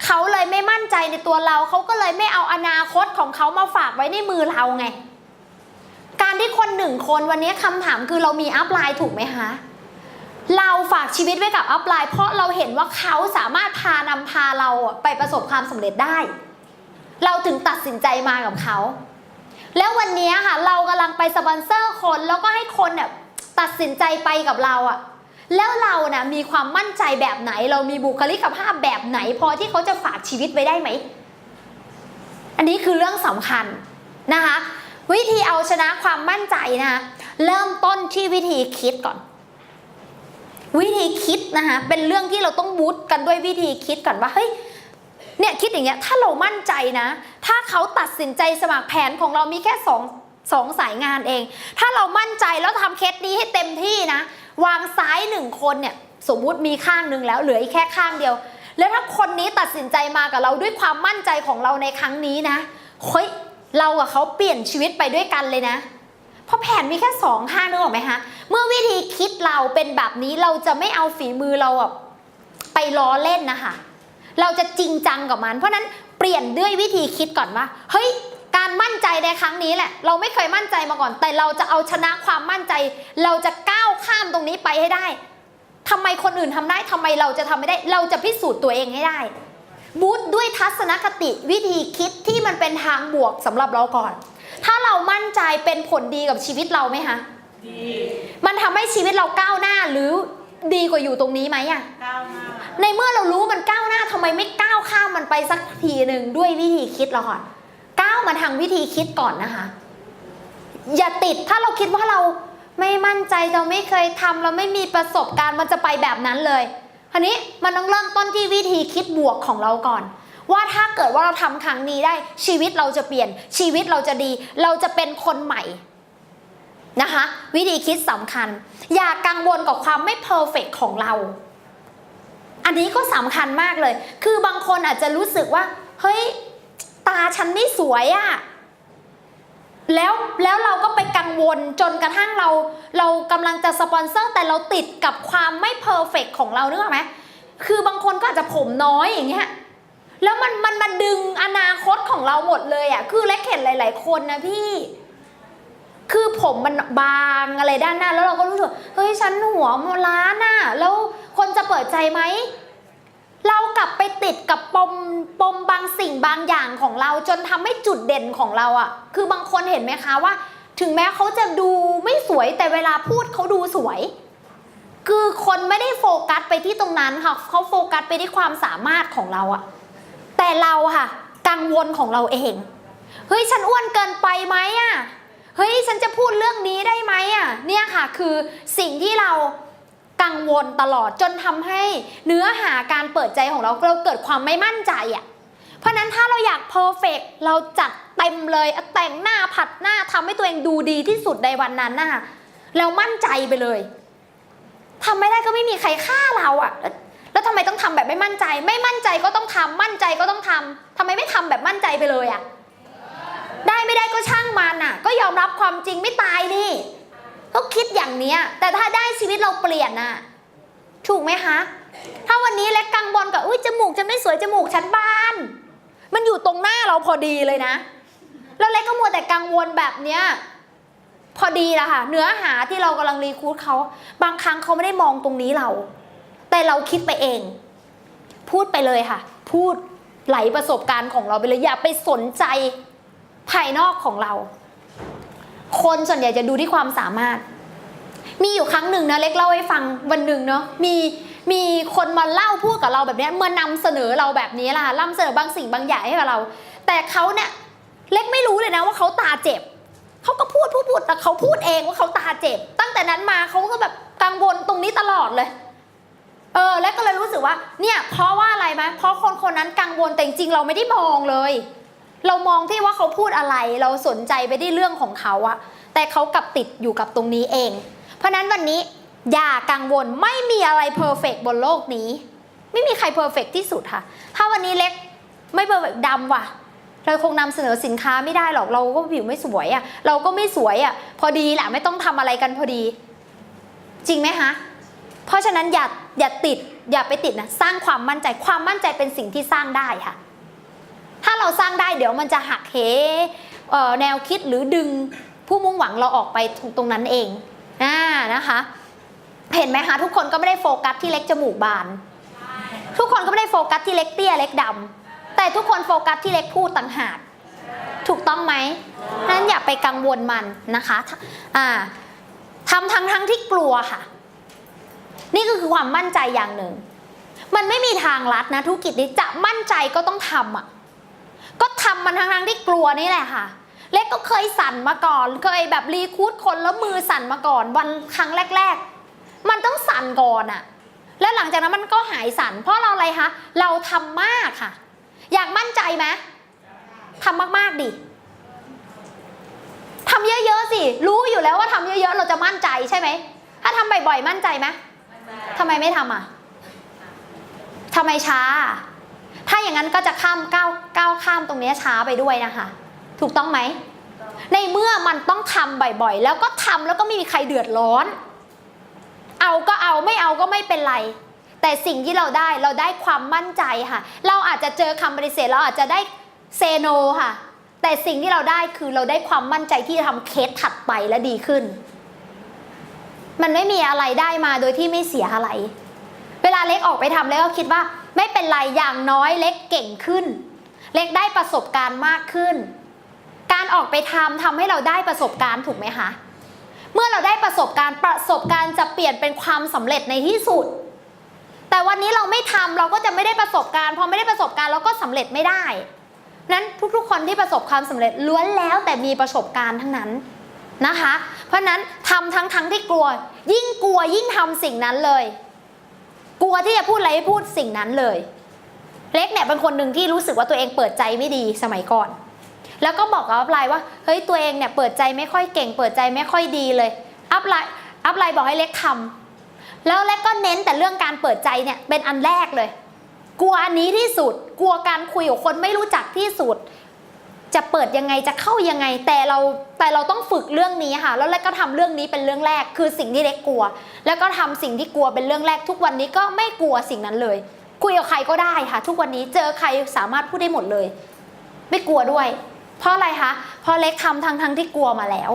เขาเลยไม่มั่นใจในตัวเราเขาก็เลยไม่เอาอนาคตของเขามาฝากไว้ในมือเราไงการที่คนหนึ่งคนวันนี้คำถามคือเรามีอัพไลน์ถูกไหมคะเราฝากชีวิตไว้กับอัพไลน์เพราะเราเห็นว่าเขาสามารถพาเราไปประสบความสำเร็จได้เราถึงตัดสินใจมากับเขาแล้ววันนี้ค่ะเรากำลังไปสปอนเซอร์คนแล้วก็ให้คนเนี่ยตัดสินใจไปกับเราอะแล้วเรานะมีความมั่นใจแบบไหนเรามีบุคลิกภาพแบบไหนพอที่เขาจะฝากชีวิตไว้ได้ไหมอันนี้คือเรื่องสำคัญนะคะวิธีเอาชนะความมั่นใจนะคะเริ่มต้นที่วิธีคิดก่อนวิธีคิดนะคะเป็นเรื่องที่เราต้องบูสต์กันด้วยวิธีคิดก่อนว่าเฮ้ยเนี่ยคิดอย่างเงี้ยถ้าเรามั่นใจนะถ้าเขาตัดสินใจสมัครแผนของเรามีแค่สองสายงานเองถ้าเรามั่นใจแล้วทำเคสนี้ให้เต็มที่นะวางซ้าย1คนเนี่ยสมมุติมีข้างนึงแล้วเหลืออีกแค่ข้างเดียวแล้วถ้าคนนี้ตัดสินใจมากับเราด้วยความมั่นใจของเราในครั้งนี้นะเฮ้ยเรากับเขาเปลี่ยนชีวิตไปด้วยกันเลยนะเพราะแผนมีแค่2ข้างนึกออกไหมคะเมื่อวิธีคิดเราเป็นแบบนี้เราจะไม่เอาฝีมือเราไปล้อเล่นนะคะเราจะจริงจังกับมันเพราะนั้นเปลี่ยนด้วยวิธีคิดก่อนว่าเฮ้ยการมั่นใจในครั้งนี้แหละเราไม่เคยมั่นใจมาก่อนแต่เราจะเอาชนะความมั่นใจเราจะก้าวข้ามตรงนี้ไปให้ได้ทำไมคนอื่นทำได้ทำไมเราจะทำไม่ได้เราจะพิสูจน์ตัวเองให้ได้บูสต์ด้วยทัศนคติวิธีคิดที่มันเป็นทางบวกสำหรับเราก่อนถ้าเรามั่นใจเป็นผลดีกับชีวิตเราไหมคะดีมันทำให้ชีวิตเราก้าวหน้าหรือดีกว่าอยู่ตรงนี้ไหมอะก้าวหน้าในเมื่อเรารู้มันก้าวหน้าทำไมไม่ก้าวข้ามมันไปสักทีหนึ่งด้วยวิธีคิดเราก่อนก้าวมาทางวิธีคิดก่อนนะคะอย่าติดถ้าเราคิดว่าเราไม่มั่นใจเราไม่เคยทำเราไม่มีประสบการณ์มันจะไปแบบนั้นเลยคราวนี้มันต้องเริ่มต้นที่วิธีคิดบวกของเราก่อนว่าถ้าเกิดว่าเราทำครั้งนี้ได้ชีวิตเราจะเปลี่ยนชีวิตเราจะดีเราจะเป็นคนใหม่นะคะวิธีคิดสำคัญอย่ากังวลกับความไม่เพอร์เฟกต์ของเราอันนี้ก็สำคัญมากเลยคือบางคนอาจจะรู้สึกว่าเฮ้ยตาฉันไม่สวยอะแล้วเราก็ไปกังวลจนกระทั่งเรากำลังจะสปอนเซอร์แต่เราติดกับความไม่เพอร์เฟกต์ของเรานึกออกไหมคือบางคนก็อาจจะผมน้อยอย่างเงี้ยแล้วมันมาดึงอนาคตของเราหมดเลยอ่ะคือเล็กเห็นหลายๆคนนะพี่คือผมมันบางอะไรด้านหน้าแล้วเราก็รู้สึกเฮ้ยฉันหัวล้านอ่ะแล้วคนจะเปิดใจไหมเรากลับไปติดกับปมบางสิ่งบางอย่างของเราจนทำให้จุดเด่นของเราอ่ะคือบางคนเห็นไหมคะว่าถึงแม้เขาจะดูไม่สวยแต่เวลาพูดเขาดูสวย คือคนไม่ได้โฟกัสไปที่ตรงนั้นค่ะเขาโฟกัสไปที่ความสามารถของเราอะแต่เราค่ะกังวลของเราเองเฮ้ยฉันอ้วนเกินไปไหมอะเฮ้ยฉันจะพูดเรื่องนี้ได้ไหมอะเนี่ยค่ะคือสิ่งที่เรากังวลตลอดจนทำให้เนื้อหาการเปิดใจของเราเกิดความไม่มั่นใจอะเพราะนั้นถ้าเราอยากเพอร์เฟกต์เราจัดเต็มเลยแต่งหน้าผัดหน้าทำให้ตัวเองดูดีที่สุดในวันนั้นน่ะแล้วมั่นใจไปเลยทำไม่ได้ก็ไม่มีใครฆ่าเราอะแล้วทำไมต้องทำแบบไม่มั่นใจไม่มั่นใจก็ต้องทำมั่นใจก็ต้องทำทำไมไม่ทำแบบมั่นใจไปเลยอะได้ไม่ได้ก็ช่างมันอะก็ยอมรับความจริงไม่ตายนี่ก็คิดอย่างเนี้ยแต่ถ้าได้ชีวิตเราเปลี่ยนน่ะถูกไหมคะถ้าวันนี้เล็กกังวลกับอุ้ยจมูกฉันไม่สวยจมูกฉันบานมันอยู่ตรงหน้าเราพอดีเลยนะแล้วเล็กก็มัวแต่กังวลแบบเนี้ยพอดีละค่ะเนื้อหาที่เรากำลังรีคูดเขาบางครั้งเขาไม่ได้มองตรงนี้เราแต่เราคิดไปเองพูดไปเลยค่ะพูดไหลประสบการณ์ของเราไปเลยอย่าไปสนใจภายนอกของเราคนส่วนใหญ่จะดูที่ความสามารถมีอยู่ครั้งหนึ่งนะเล็กเล่าให้ฟังวันหนึ่งเนาะมีคนมาเล่าพูดกับเราแบบนี้มานำเสนอเราแบบนี้ล่ะนำเสนอบางสิ่งบางอย่างให้กับเราแต่เขาเนี่ยเล็กไม่รู้เลยนะว่าเขาตาเจ็บเขาก็พูดแต่เขาพูดเองว่าเขาตาเจ็บตั้งแต่นั้นมาเขาก็แบบกังวลตรงนี้ตลอดเลยแล้วก็เลยรู้สึกว่าเนี่ยเพราะว่าอะไรไหมเพราะคนนั้นกังวลแต่จริงๆเราไม่ได้มองเลยเรามองที่ว่าเขาพูดอะไรเราสนใจไปที่เรื่องของเขาอะแต่เขากลับติดอยู่กับตรงนี้เองเพราะนั้นวันนี้อย่ากังวลไม่มีอะไรเพอร์เฟกต์บนโลกนี้ไม่มีใครเพอร์เฟกต์ที่สุดค่ะถ้าวันนี้เล็กไม่เพอร์เฟกต์ดำว่ะเราคงนำเสนอสินค้าไม่ได้หรอกเราก็ผิวไม่สวยอะเราก็ไม่สวยอะพอดีแหละไม่ต้องทำอะไรกันพอดีจริงไหมคะเพราะฉะนั้นอย่าติดอย่าไปติดนะสร้างความมั่นใจความมั่นใจเป็นสิ่งที่สร้างได้ค่ะถ้าเราสร้างได้เดี๋ยวมันจะหักเหแนวคิดหรือดึงผู้มุ่งหวังเราออกไปตรงนั้นเองนะคะเห็นไหมคะทุกคนก็ไม่ได้โฟกัสที่เล็กจมูกบานทุกคนก็ไม่ได้โฟกัสที่เล็กเตี้ยเล็กดำแต่ทุกคนโฟกัสที่เล็กพูดต่างหากถูกต้องไหมนั้นอย่าไปกังวลมันนะคะทำทั้งที่กลัวค่ะนี่ก็คือความมั่นใจอย่างหนึ่งมันไม่มีทางลัดนะธุรกิจนี้จะมั่นใจก็ต้องทำก็ทำมันทั้งที่กลัวนี่แหละค่ะเล็กก็เคยสั่นมาก่อนเคยแบบรีคูดคนแล้วมือสั่นมาก่อนวันครั้งแรกๆมันต้องสั่นก่อนแล้วหลังจากนั้นมันก็หายสั่นเพราะเราอะไรคะเราทำมากค่ะอยากมั่นใจไหมทำมากๆดิทำเยอะๆสิรู้อยู่แล้วว่าทำเยอะๆเราจะมั่นใจใช่ไหมถ้าทำบ่อยๆมั่นใจไหมทำไมไม่ทำทำไมช้าถ้าอย่างนั้นก็จะก้าวข้ามตรงนี้ช้าไปด้วยนะคะถูกต้องไหมในเมื่อมันต้องทำบ่อยๆแล้วก็ทำแล้วก็ไม่มีใครเดือดร้อนเอาก็เอาไม่เอาก็ไม่เป็นไรแต่สิ่งที่เราได้ความมั่นใจค่ะเราอาจจะเจอคำปฏิเสธเราอาจจะได้เซโนค่ะแต่สิ่งที่เราได้คือเราได้ความมั่นใจที่จะทำเคสถัดไปและดีขึ้นมันไม่มีอะไรได้มาโดยที่ไม่เสียอะไรเวลาเล็กออกไปทำเล็กก็คิดว่าไม่เป็นไรอย่างน้อยเล็กเก่งขึ้นเล็กได้ประสบการณ์มากขึ้นการออกไปทำให้เราได้ประสบการณ์ถูกไหมคะเมื่อเราได้ประสบการณ์จะเปลี่ยนเป็นความสำเร็จในที่สุดแต่วันนี้เราไม่ทำเราก็จะไม่ได้ประสบการณ์พอไม่ได้ประสบการณ์เราก็สำเร็จไม่ได้นั้นทุกๆคนที่ประสบความสำเร็จล้วนแล้วแต่มีประสบการณ์ทั้งนั้นนะคะเพราะนั้นทำทั้งที่กลัวยิ่งทำสิ่งนั้นเลยกลัวที่จะพูดอะไรพูดสิ่งนั้นเลยเล็กเนี่ยเป็นคนหนึ่งที่รู้สึกว่าตัวเองเปิดใจไม่ดีสมัยก่อนแล้วก็บอกกับอัพไลน์ว่าเฮ้ยตัวเองเนี่ยเปิดใจไม่ค่อยเก่งเปิดใจไม่ค่อยดีเลยอัพไลน์บอกให้เล็กทำแล้วเล็กก็เน้นแต่เรื่องการเปิดใจเนี่ยเป็นอันแรกเลยกลัวอันนี้ที่สุดกลัวการคุยกับคนไม่รู้จักที่สุดจะเปิดยังไงจะเข้ายังไงแต่เราต้องฝึกเรื่องนี้ค่ะแล้วเล็กก็ทำเรื่องนี้เป็นเรื่องแรกคือสิ่งที่เล็กกลัวแล้วก็ทำสิ่งที่กลัวเป็นเรื่องแรกทุกวันนี้ก็ไม่กลัวสิ่งนั้นเลยคุยกับใครก็ได้ค่ะทุกวันนี้เจอใครสามารถพูดได้หมดเลยไม่กลัวด้วยเพราะอะไรคะเพราะเล็กทำทั้งที่กลัวมาแล้ว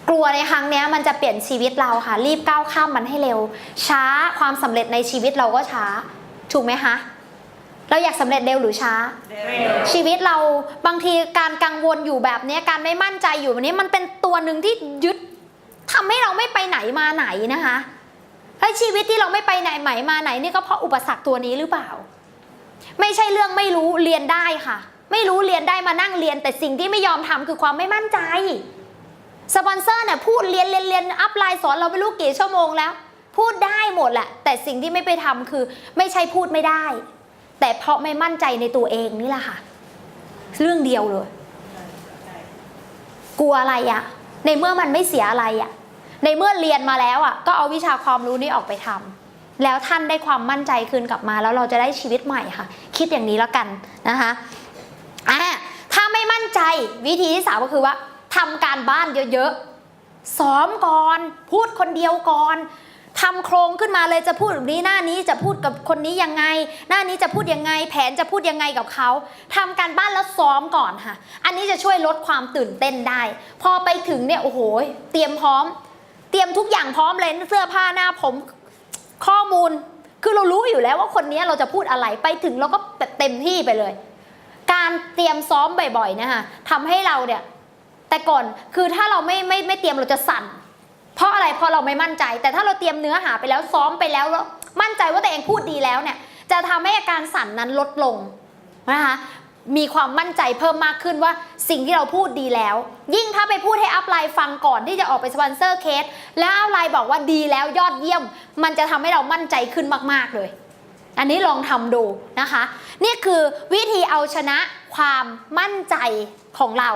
กลัวในครั้งนี้มันจะเปลี่ยนชีวิตเราค่ะรีบก้าวข้ามมันให้เร็วช้าความสำเร็จในชีวิตเราก็ช้าถูกไหมคะเราอยากสำเร็จเร็วหรือช้าชีวิตเราบางทีการกังวลอยู่แบบนี้การไม่มั่นใจอยู่แบบนี้มันเป็นตัวหนึ่งที่ยึด ทำให้เราไม่ไปไหนมาไหนนะคะแล้วชีวิตที่เราไม่ไปไหนมาไหนนี่ก็เพราะอุปสรรคตัวนี้หรือเปล่าไม่ใช่เรื่องไม่รู้เรียนได้ค่ะไม่รู้เรียนได้มานั่งเรียนแต่สิ่งที่ไม่ยอมทำคือความไม่มั่นใจสปอนเซอร์เนี่ยพูดเรียนอัพไลน์สอนเราไม่รู้กี่ชั่วโมงแล้วพูดได้หมดแหละแต่สิ่งที่ไม่ไปทำคือไม่ใช่พูดไม่ได้แต่เพราะไม่มั่นใจในตัวเองนี่แหละค่ะเรื่องเดียวเลยกลัวอะไรอะในเมื่อมันไม่เสียอะไรอะในเมื่อเรียนมาแล้วอะก็เอาวิชาความรู้นี้ออกไปทำแล้วท่านได้ความมั่นใจคืนกลับมาแล้วเราจะได้ชีวิตใหม่ค่ะคิดอย่างนี้แล้วกันนะคะถ้าไม่มั่นใจวิธีที่3ก็คือว่าทำการบ้านเยอะๆซ้อมก่อนพูดคนเดียวก่อนทำโครงขึ้นมาเลยจะพูดแบบนี้หน้านี้จะพูดกับคนนี้ยังไงหน้านี้จะพูดยังไงแผนจะพูดยังไงกับเขาทำการบ้านแล้วซ้อมก่อนค่ะอันนี้จะช่วยลดความตื่นเต้นได้พอไปถึงเนี่ยโอ้โหเตรียมพร้อมเตรียมทุกอย่างพร้อมเลยเสื้อผ้าหน้าผมข้อมูลคือเรารู้อยู่แล้วว่าคนนี้เราจะพูดอะไรไปถึงเราก็เต็มที่ไปเลยการเตรียมซ้อมบ่อยๆนะคะทำให้เราเนี่ยแต่ก่อนคือถ้าเราไม่เตรียมเราจะสั่นเพราะอะไรเพราะเราไม่มั่นใจแต่ถ้าเราเตรียมเนื้อหาไปแล้วซ้อมไปแล้วมั่นใจว่าตัวเองพูดดีแล้วเนี่ยจะทำให้อาการสั่นนั้นลดลงนะคะมีความมั่นใจเพิ่มมากขึ้นว่าสิ่งที่เราพูดดีแล้วยิ่งถ้าไปพูดให้อัพไลน์ฟังก่อนที่จะออกไปสปอนเซอร์เคสแล้วอัพไลน์บอกว่าดีแล้วยอดเยี่ยมมันจะทำให้เรามั่นใจขึ้นมากๆเลยอันนี้ลองทำดูนะคะนี่คือวิธีเอาชนะความมั่นใจของเรา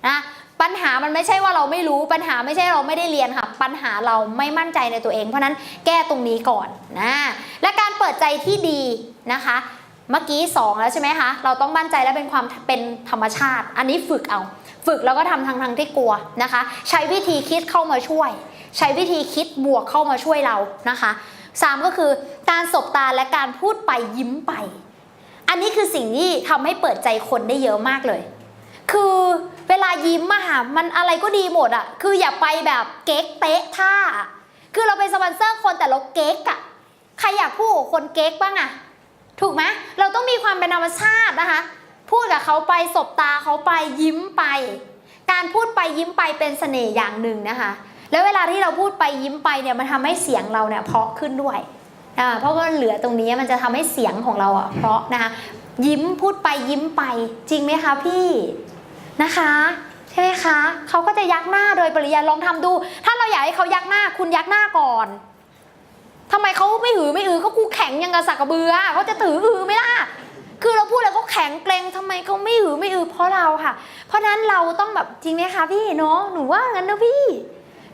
นะปัญหามันไม่ใช่ว่าเราไม่รู้ปัญหาไม่ใช่เราไม่ได้เรียนค่ะปัญหาเราไม่มั่นใจในตัวเองเพราะนั้นแก้ตรงนี้ก่อนนะและการเปิดใจที่ดีนะคะเมื่อกี้2แล้วใช่ไหมคะเราต้องมั่นใจและเป็นธรรมชาติอันนี้ฝึกแล้วก็ทำทางที่กลัวนะคะใช้วิธีคิดเข้ามาช่วยใช้วิธีคิดบวกเข้ามาช่วยเรานะคะ3ก็คือการสบตาและการพูดไปยิ้มไปอันนี้คือสิ่งที่ทำให้เปิดใจคนได้เยอะมากเลยคือเวลายิ้มอะค่ะมันอะไรก็ดีหมดอะคืออย่าไปแบบเก๊กเต๊ะท่าคือเราเป็นสปอนเซอร์คนแต่เราเก๊กอะใครอยากพูดกับคนเก๊กบ้างอะถูกไหมเราต้องมีความเป็นธรรมชาตินะคะพูดกับเขาไปสบตาเขาไปยิ้มไปการพูดไปยิ้มไปเป็นเสน่ห์อย่างหนึ่งนะคะแล้วเวลาที่เราพูดไปยิ้มไปเนี่ยมันทำให้เสียงเราเนี่ยเพราะขึ้นด้วยเพราะว่าเหลือตรงนี้มันจะทำให้เสียงของเราอะเพราะนะคะยิ้มพูดไปยิ้มไปจริงไหมคะพี่นะคะใช่ไหมคะเขาก็จะยักหน้าโดยปริยายลองทำดูถ้าเราอยากให้เขายักหน้าคุณยักหน้าก่อนทำไมเขาไม่หือเขากูแข็งยังกระสักกระเบือเขาจะถือไหมล่ะคือเราพูดแล้วเขาแข็งเกรงทำไมเขาไม่หือเพราะเราค่ะเพราะนั้นเราต้องแบบจริงไหมคะพี่เนาะหนูว่างั้นนะพี่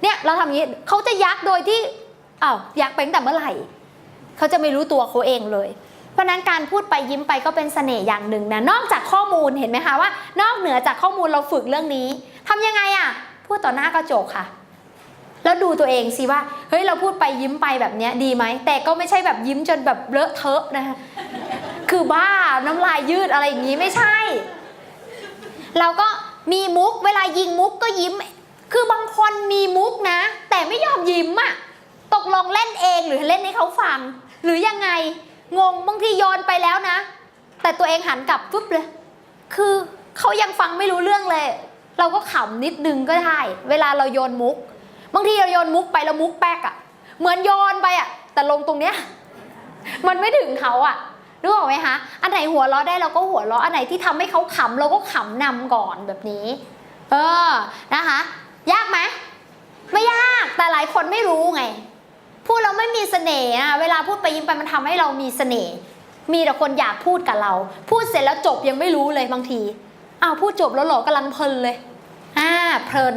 เนี่ยเราทำอย่างนี้เขาจะยักโดยที่ยักไปตั้งแต่เมื่อไหร่เขาจะไม่รู้ตัวเขาเองเลยเพราะนั้นการพูดไปยิ้มไปก็เป็นเสน่ห์อย่างหนึ่งนะนอกจากข้อมูลเห็นไหมคะว่านอกเหนือจากข้อมูลเราฝึกเรื่องนี้ทำยังไงอะพูดต่อหน้ากระจกค่ะแล้วดูตัวเองสิว่าเฮ้ยเราพูดไปยิ้มไปแบบนี้ดีไหมแต่ก็ไม่ใช่แบบยิ้มจนแบบเลอะเทอะนะคะคือบ้าน้ำลายยืดอะไรอย่างนี้ไม่ใช่เราก็มีมุกเวลายิงมุกก็ยิ้มคือบางคนมีมุกนะแต่ไม่ยอมยิ้มอะตกลงเล่นเองหรือเล่นให้เขาฟังหรือยังไงงงบางทีโยนไปแล้วนะแต่ตัวเองหันกลับปุ๊บเลยคือเขายังฟังไม่รู้เรื่องเลยเราก็ขำนิดนึงก็ได้เวลาเราโยนมุกบางทีเราโยนมุกไปแล้วมุกแป๊กอะเหมือนโยนไปอะแต่ลงตรงเนี้ยมันไม่ถึงเขาอะรู้ออกไหมคะอันไหนหัวเราะได้เราก็หัวเราะอันไหนที่ทำให้เขาขำเราก็ขำนำก่อนแบบนี้นะคะยากไหมไม่ยากแต่หลายคนไม่รู้ไงพูดเราไม่มีเสน่ห์นะเวลาพูดไปยิ้มไปมันทำให้เรามีเสน่ห์มีแต่คนอยากพูดกับเราพูดเสร็จแล้วจบยังไม่รู้เลยบางทีพูดจบแล้วหรอกำลังเพลินเลยเพลิน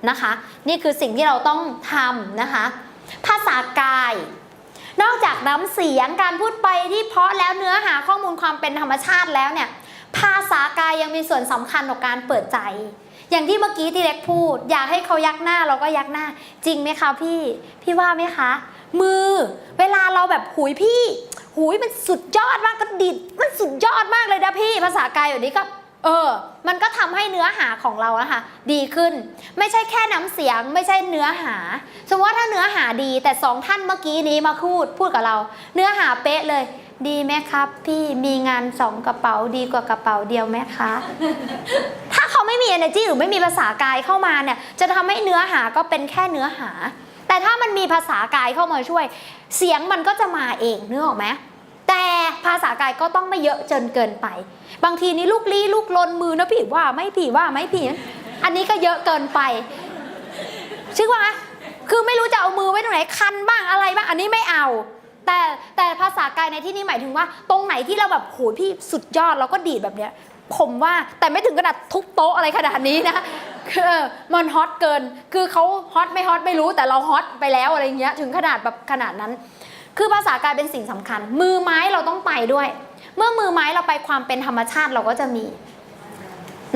นะคะนี่คือสิ่งที่เราต้องทำนะคะภาษากายนอกจากน้ำเสียงการพูดไปที่เพราะแล้วเนื้อหาข้อมูลความเป็นธรรมชาติแล้วเนี่ยภาษากายยังมีส่วนสำคัญต่อการเปิดใจอย่างที่เมื่อกี้ที่เล็กพูดอยากให้เขายักหน้าเราก็ยักหน้าจริงไหมคะพี่ว่าไหมคะมือเวลาเราแบบพี่มันสุดยอดมากก็ดิดมันสุดยอดมากเลยนะพี่ภาษากายแบบนี้ก็มันก็ทำให้เนื้อหาของเราอะค่ะดีขึ้นไม่ใช่แค่น้ำเสียงไม่ใช่เนื้อหาสมมติว่าถ้าเนื้อหาดีแต่2ท่านเมื่อกี้นี้มาพูดกับเราเนื้อหาเป๊ะเลยดีไหมครับพี่มีงาน2กระเป๋าดีกว่ากระเป๋าเดียวไหมคะ ถ้าเขาไม่มี มี energy หรือไม่มีภาษากายเข้ามาเนี่ยจะทำให้เนื้อหาก็เป็นแค่เนื้อหาแต่ถ้ามันมีภาษากายเข้ามาช่วยเสียงมันก็จะมาเองนึกออกไหมแต่ภาษากายก็ต้องไม่เยอะจนเกินไปบางทีนี่ลูกลี้ลูกลนมือนะพี่ว่าไม่พี่ว่าไม่พี่อันนี้ก็เยอะเกินไปชื่อว่าคือไม่รู้จะเอามือไว้ตรงไหนคันบ้างอะไรบ้างอันนี้ไม่เอาแต่ภาษากายในที่นี้หมายถึงว่าตรงไหนที่เราแบบโหพี่สุดยอดเราก็ดีดแบบเนี้ยผมว่าแต่ไม่ถึงขนาดทุบโต๊ะอะไรขนาดนี้นะคือมันฮอตเกินคือเขาฮอตไม่ฮอตไม่รู้แต่เราฮอตไปแล้วอะไรเงี้ยถึงขนาดแบบขนาดนั้นคือภาษากายเป็นสิ่งสำคัญมือไม้เราต้องไปด้วยเมื่อมือไม้เราไปความเป็นธรรมชาติเราก็จะมี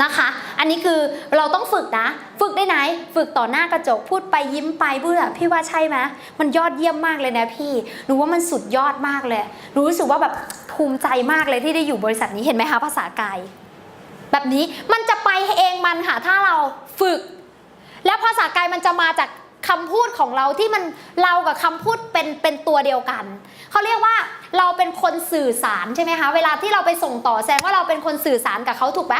นะคะอันนี้คือเราต้องฝึกนะฝึกได้ไหนฝึกต่อหน้ากระจกพูดไปยิ้มไปพูดอะพี่ว่าใช่ไหมมันยอดเยี่ยมมากเลยนะพี่หนูว่ามันสุดยอดมากเลยหนูรู้สึกว่าแบบภูมิใจมากเลยที่ได้อยู่บริษัทนี้เห็นไหมคะภาษากายแบบนี้มันจะไปเองมันค่ะถ้าเราฝึกแล้วภาษากายมันจะมาจากคำพูดของเราที่มันเรากับคำพูดเป็นตัวเดียวกันเขาเรียกว่าเราเป็นคนสื่อสารใช่ไหมคะเวลาที่เราไปส่งต่อแสดงว่าเราเป็นคนสื่อสารกับเขาถูกไหม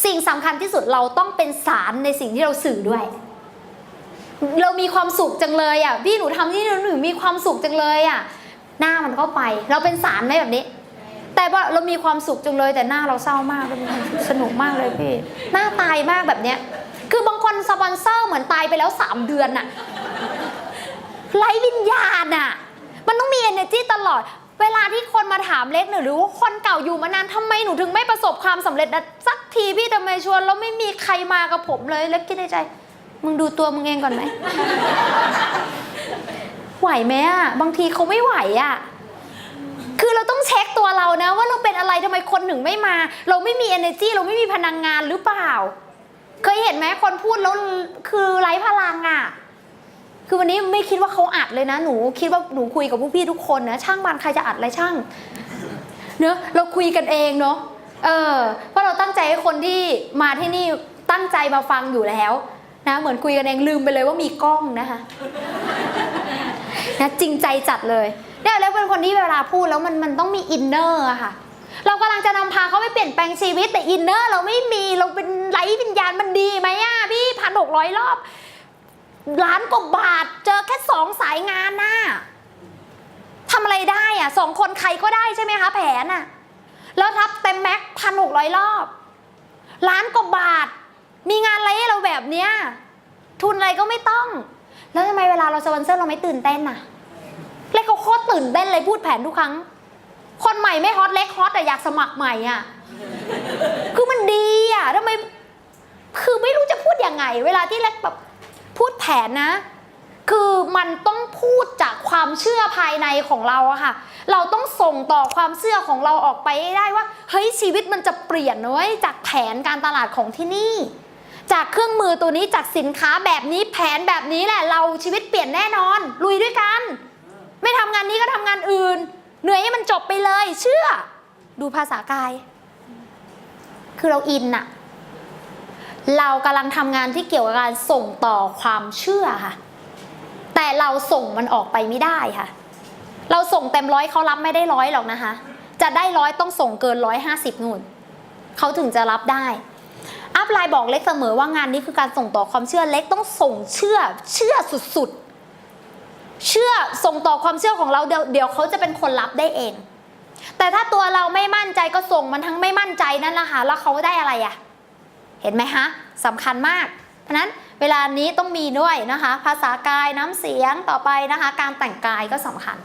สิ่งสำคัญที่สุดเราต้องเป็นสารในสิ่งที่เราสื่อด้วยเรามีความสุขจังเลยอ่ะพี่หนูทำที่หนูมีความสุขจังเลยอ่ะหน้ามันก็ไปเราเป็นสารไหมแบบนี้แต่ว่าเรามีความสุขจังเลยแต่หน้าเราเศร้ามากเป็นสนุกมากเลยพี่หน้าตายมากแบบเนี้ยคือบางคนสปอนเซอร์เหมือนตายไปแล้ว3 เดือนน่ะไร้วิญญาณน่ะมันต้องมี energy ตลอดเวลาที่คนมาถามเล็กหรือว่าคนเก่าอยู่มานานทำไมหนูถึงไม่ประสบความสำเร็จสักทีพี่ทำไมชวนแล้วไม่มีใครมากับผมเลยเล็กคิดในใจมึงดูตัวมึงเองก่อนไหม ไหวไหมอ่ะบางทีเขาไม่ไหวอ่ะคือเราต้องเช็คตัวเรานะว่าเราเป็นอะไรทำไมคนถึงไม่มาเราไม่มี energy เราไม่มีพลังงานหรือเปล่าเคยเห็นไหมคนพูดแล้วคือไร้พลังอ่ะคือวันนี้ไม่คิดว่าเขาอัดเลยนะหนูคิดว่าหนูคุยกับพวกพี่ทุกคนนะช่างมันใครจะอัดอะไรช่างเนอะเราคุยกันเองเนาะเพราะเราตั้งใจให้คนที่มาที่นี่ตั้งใจมาฟังอยู่แล้วนะเหมือนคุยกันเองลืมไปเลยว่ามีกล้องนะคะนะจริงใจจัดเลยเนี่ยแล้วเป็นคนที่เวลาพูดแล้วมันต้องมีอินเนอร์อะค่ะเรากำลังจะนำพาเขาไปเปลี่ยนแปลงชีวิตแต่อินเนอร์เราไม่มีเราเป็นไร้วิญญาณมันดีไหมอะพี่1,600 รอบล้านกว่าบาทเจอแค่2 สายงานน่ะทำอะไรได้อะ2 คนใครก็ได้ใช่ไหมคะแผนน่ะแล้วทับเต็มแม็ก1,600 รอบล้านกว่าบาทมีงานอะไรให้เราแบบเนี้ยทุนอะไรก็ไม่ต้องแล้วทำไมเวลาเราสปอนเซอร์เราไม่ตื่นเต้นน่ะเล็กเขาโคตรตื่นเต้นเลยพูดแผนทุกครั้งคนใหม่ไม่ฮอตเล็กฮอตแต่อยากสมัครใหม่อ่ะคือมันดีอ่ะทำไมคือไม่รู้จะพูดยังไงเวลาที่เล็กแบบพูดแผนนะคือมันต้องพูดจากความเชื่อภายในของเราอะค่ะเราต้องส่งต่อความเชื่อของเราออกไปให้ได้ว่าเฮ้ยชีวิตมันจะเปลี่ยนเว้ยจากแผนการตลาดของที่นี่จากเครื่องมือตัวนี้จากสินค้าแบบนี้แผนแบบนี้แหละเราชีวิตเปลี่ยนแน่นอนลุยด้วยกันไม่ทำงานนี้ก็ทำงานอื่นเหนื่อยให้มันจบไปเลยเชื่อดูภาษากายคือเราอินอะเรากำลังทำงานที่เกี่ยวกับการส่งต่อความเชื่อค่ะแต่เราส่งมันออกไปไม่ได้ค่ะเราส่งเต็ม100เขารับไม่ได้100หรอกนะคะจะได้100ต้องส่งเกิน150นู่นเขาถึงจะรับได้อัพไลน์บอกเล็กเสมอว่างานนี้คือการส่งต่อความเชื่อเล็กต้องส่งเชื่อสุดๆเชื่อส่งต่อความเชื่อของเราเดี๋ยวเขาจะเป็นคนรับได้เองแต่ถ้าตัวเราไม่มั่นใจก็ส่งมันทั้งไม่มั่นใจนั่นแหละค่ะแล้วเขาได้อะไรอะเห็นไหมคะสำคัญมากเพราะนั้นเวลานี้ต้องมีด้วยนะคะภาษากายน้ำเสียงต่อไปนะคะการแต่งกายก็สำคัญ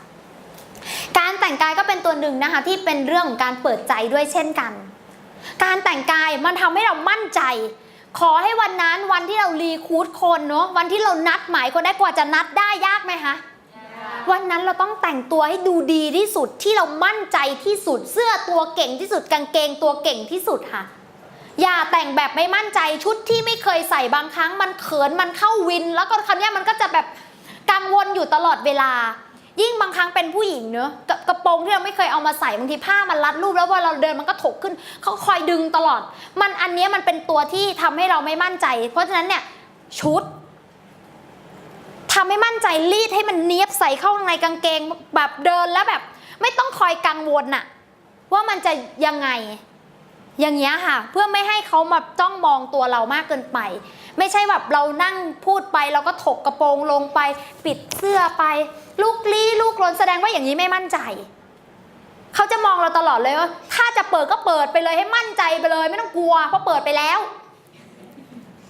การแต่งกายก็เป็นตัวหนึ่งนะคะที่เป็นเรื่องของการเปิดใจด้วยเช่นกันการแต่งกายมันทำให้เรามั่นใจขอให้วันนั้นวันที่เรารีคูดคนเนาะวันที่เรานัดหมายคนได้กว่าจะนัดได้ยากไหมคะวันนั้นเราต้องแต่งตัวให้ดูดีที่สุดที่เรามั่นใจที่สุดเสื้อตัวเก่งที่สุดกางเกงตัวเก่งที่สุดค่ะอย่าแต่งแบบไม่มั่นใจชุดที่ไม่เคยใส่บางครั้งมันเขินมันเข้าวินแล้วก็คำนี้มันก็จะแบบกังวลอยู่ตลอดเวลายิ่งบางครั้งเป็นผู้หญิงเนอะกระโปรงที่เราไม่เคยเอามาใส่บางทีผ้ามันรัดรูปแล้วพอเราเดินมันก็ถกขึ้นเขาคอยดึงตลอดมันอันนี้มันเป็นตัวที่ทำให้เราไม่มั่นใจเพราะฉะนั้นเนี่ยชุดทำให้มั่นใจรีดให้มันเนียบใส่เข้าในกางเกงแบบเดินแล้วแบบไม่ต้องคอยกังวลน่ะว่ามันจะยังไง อย่างเงี้ยค่ะเพื่อไม่ให้เขามาจ้องมองตัวเรามากเกินไปไม่ใช่แบบเรานั่งพูดไปเราก็ถกกระโปรงลงไปปิดเสื้อไปลูกลี้ลูกลนแสดงว่าอย่างนี้ไม่มั่นใจเขาจะมองเราตลอดเลยว่าถ้าจะเปิดก็เปิดไปเลยให้มั่นใจไปเลยไม่ต้องกลัวเพราะเปิดไปแล้ว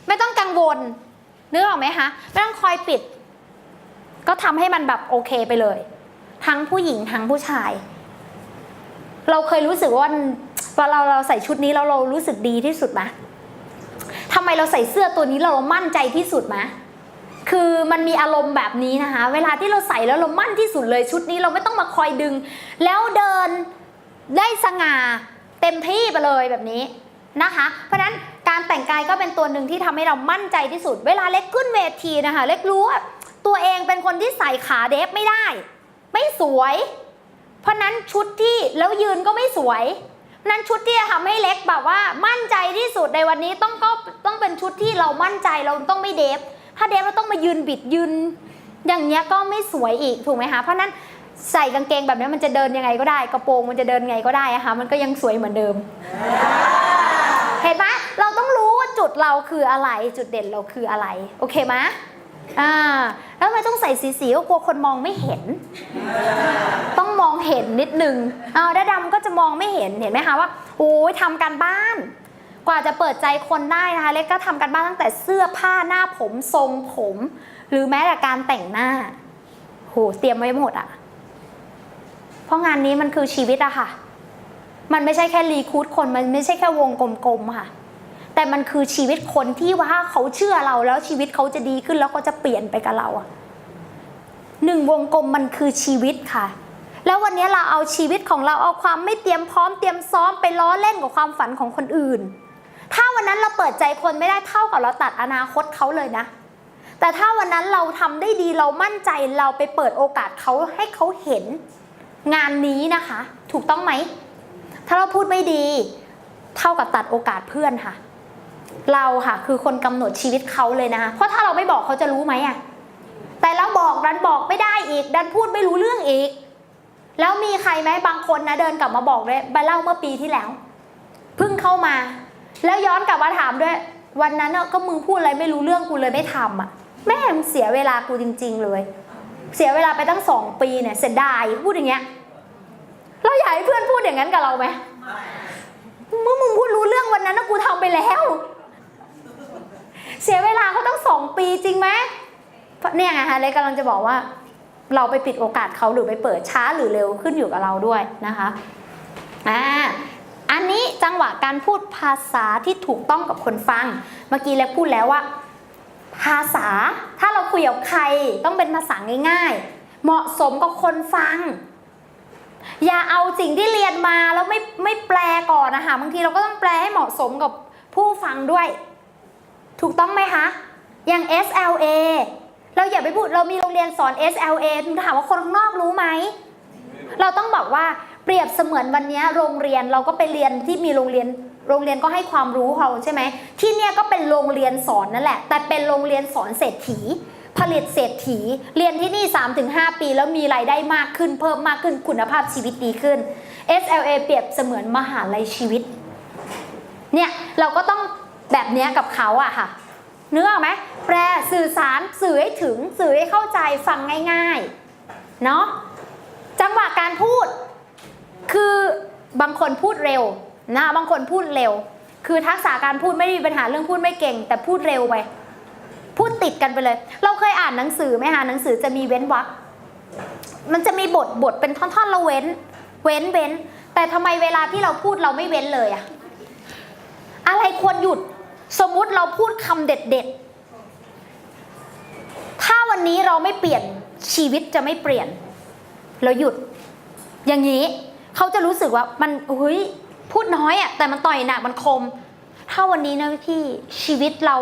ไม่ต้องกังวลนึกออกไหมคะไม่ต้องคอยปิดก็ทำให้มันแบบโอเคไปเลยทั้งผู้หญิงทั้งผู้ชายเราเคยรู้สึกว่าเราใส่ชุดนี้แล้วเรารู้สึกดีที่สุดไหมทำไมเราใส่เสื้อตัวนี้เรามั่นใจที่สุดไหมคือมันมีอารมณ์แบบนี้นะคะเวลาที่เราใส่แล้วเรามั่นที่สุดเลยชุดนี้เราไม่ต้องมาคอยดึงแล้วเดินได้สง่าเต็มที่ไปเลยแบบนี้นะคะเพราะฉะนั้นการแต่งกายก็เป็นตัวหนึ่งที่ทำให้เรามั่นใจที่สุดเวลาเล็กขึ้นเวทีนะคะเล็กรู้ว่าตัวเองเป็นคนที่ใส่ขาเดฟไม่ได้ไม่สวยเพราะนั้นชุดที่แล้วยืนก็ไม่สวยนั้นชุดที่จะทำให้เล็กแบบว่ามั่นใจที่สุดในวันนี้ต้องเป็นชุดที่เรามั่นใจเราต้องไม่เดฟถ้าเดฟเราต้องมายืนบิดยืนอย่างเงี้ยก็ไม่สวยอีกถูกไหมคะเพราะนั้นใส่กางเกงแบบนี้มันจะเดินยังไงก็ได้กระโปรงมันจะเดินไงก็ได้นะคะมันก็ยังสวยเหมือนเดิมเห็นไหมเราต้องรู้ว่าจุดเราคืออะไรจุดเด่นเราคืออะไรโอเคไหมแล้วไม่ต้องใส่สีก็กลัวคนมองไม่เห็นต้องมองเห็นนิดนึงด้าดำก็จะมองไม่เห็นไหมคะว่าโอ้ยทำการบ้านกว่าจะเปิดใจคนได้นะคะเล็กก็ทำการบ้านตั้งแต่เสื้อผ้าหน้าผมทรงผมหรือแม้แต่การแต่งหน้าโหเตรียมไว้หมดอะเพราะงานนี้มันคือชีวิตอะค่ะมันไม่ใช่แค่รีคูดคนมันไม่ใช่แค่วงกลมๆค่ะแต่มันคือชีวิตคนที่ว่าเขาเชื่อเราแล้วชีวิตเขาจะดีขึ้นแล้วเขาจะเปลี่ยนไปกับเราอะหนึ่งวงกลมมันคือชีวิตค่ะแล้ววันนี้เราเอาชีวิตของเราเอาความไม่เตรียมพร้อมเตรียมซ้อมไปล้อเล่นกับความฝันของคนอื่นถ้าวันนั้นเราเปิดใจคนไม่ได้เท่ากับเราตัดอนาคตเขาเลยนะแต่ถ้าวันนั้นเราทำได้ดีเรามั่นใจเราไปเปิดโอกาสเขาให้เขาเห็นงานนี้นะคะถูกต้องไหมถ้าเราพูดไม่ดีเท่ากับตัดโอกาสเพื่อนค่ะเราค่ะคือคนกำหนดชีวิตเขาเลยนะคะเพราะถ้าเราไม่บอกเขาจะรู้ไหมอะแต่เราบอกดันบอกไม่ได้อีกดันพูดไม่รู้เรื่องอีกแล้วมีใครไหมบางคนนะเดินกลับมาบอกเลยไปเล่าเมื่อปีที่แล้วเพิ่งเข้ามาแล้วย้อนกลับมาถามด้วยวันนั้นก็มึงพูดอะไรไม่รู้เรื่องกูเลยไม่ทำอ่ะแม่งเสียเวลากูจริงๆเลยเสียเวลาไปตั้ง2 ปีเนี่ยเสียดายพูดอย่างเงี้ยเราอยากให้เพื่อนพูดอย่างนั้นกับเราไหมเมื่อมึงพูดรู้เรื่องวันนั้นกูทำไปแล้วเสียเวลาเขาตั้ง2 ปีจริงไหมเนี่ยไงคะเลยกำลังจะบอกว่าเราไปปิดโอกาสเขาหรือไปเปิดช้าหรือเร็วขึ้นอยู่กับเราด้วยนะคะอันนี้จังหวะการพูดภาษาที่ถูกต้องกับคนฟังเมื่อกี้เล็กพูดแล้วว่าภาษาถ้าเราคุยกับใครต้องเป็นภาษาง่ายๆเหมาะสมกับคนฟังอย่าเอาสิ่งที่เรียนมาแล้วไม่แปลก่อนนะคะบางทีเราก็ต้องแปลให้เหมาะสมกับผู้ฟังด้วยถูกต้องไหมคะอย่าง SLA เราอย่าไปพูดเรามีโรงเรียนสอน SLA ถามว่าคนข้างนอกรู้ไหมเราต้องบอกว่าเปรียบเสมือนวันนี้โรงเรียนเราก็ไปเรียนที่มีโรงเรียนก็ให้ความรู้เราใช่ไหมที่เนี่ยก็เป็นโรงเรียนสอนนั่นแหละแต่เป็นโรงเรียนสอนเศรษฐีผลิตเศรษฐีเรียนที่นี่ 3-5 ปีแล้วมีรายได้มากขึ้นเพิ่มมากขึ้นคุณภาพชีวิตดีขึ้น SLA เปรียบเสมือนมหาลัยชีวิตเนี่ยเราก็ต้องแบบนี้กับเขาอะค่ะนึกออกไหมแปลสื่อสารสื่อให้ถึงสื่อให้เข้าใจฟังง่ายๆเนาะจังหวะการพูดคือบางคนพูดเร็วนะบางคนพูดเร็วคือทักษะการพูดไม่ได้มีปัญหาเรื่องพูดไม่เก่งแต่พูดเร็วไปพูดติดกันไปเลยเราเคยอ่านหนังสือไหมคะหนังสือจะมีเว้นวรรคมันจะมีบทเป็นท่อนๆเราเว้นแต่ทำไมเวลาที่เราพูดเราไม่เว้นเลยอะอะไรควรหยุดสมมุติเราพูดคำเด็ดๆถ้าวันนี้เราไม่เปลี่ยนชีวิตจะไม่เปลี่ยนเราหยุดอย่างนี้เขาจะรู้สึกว่ามันพูดน้อยอะแต่มันต่อยหนักมันคมถ้าวันนี้นะพี่ชีวิตเรา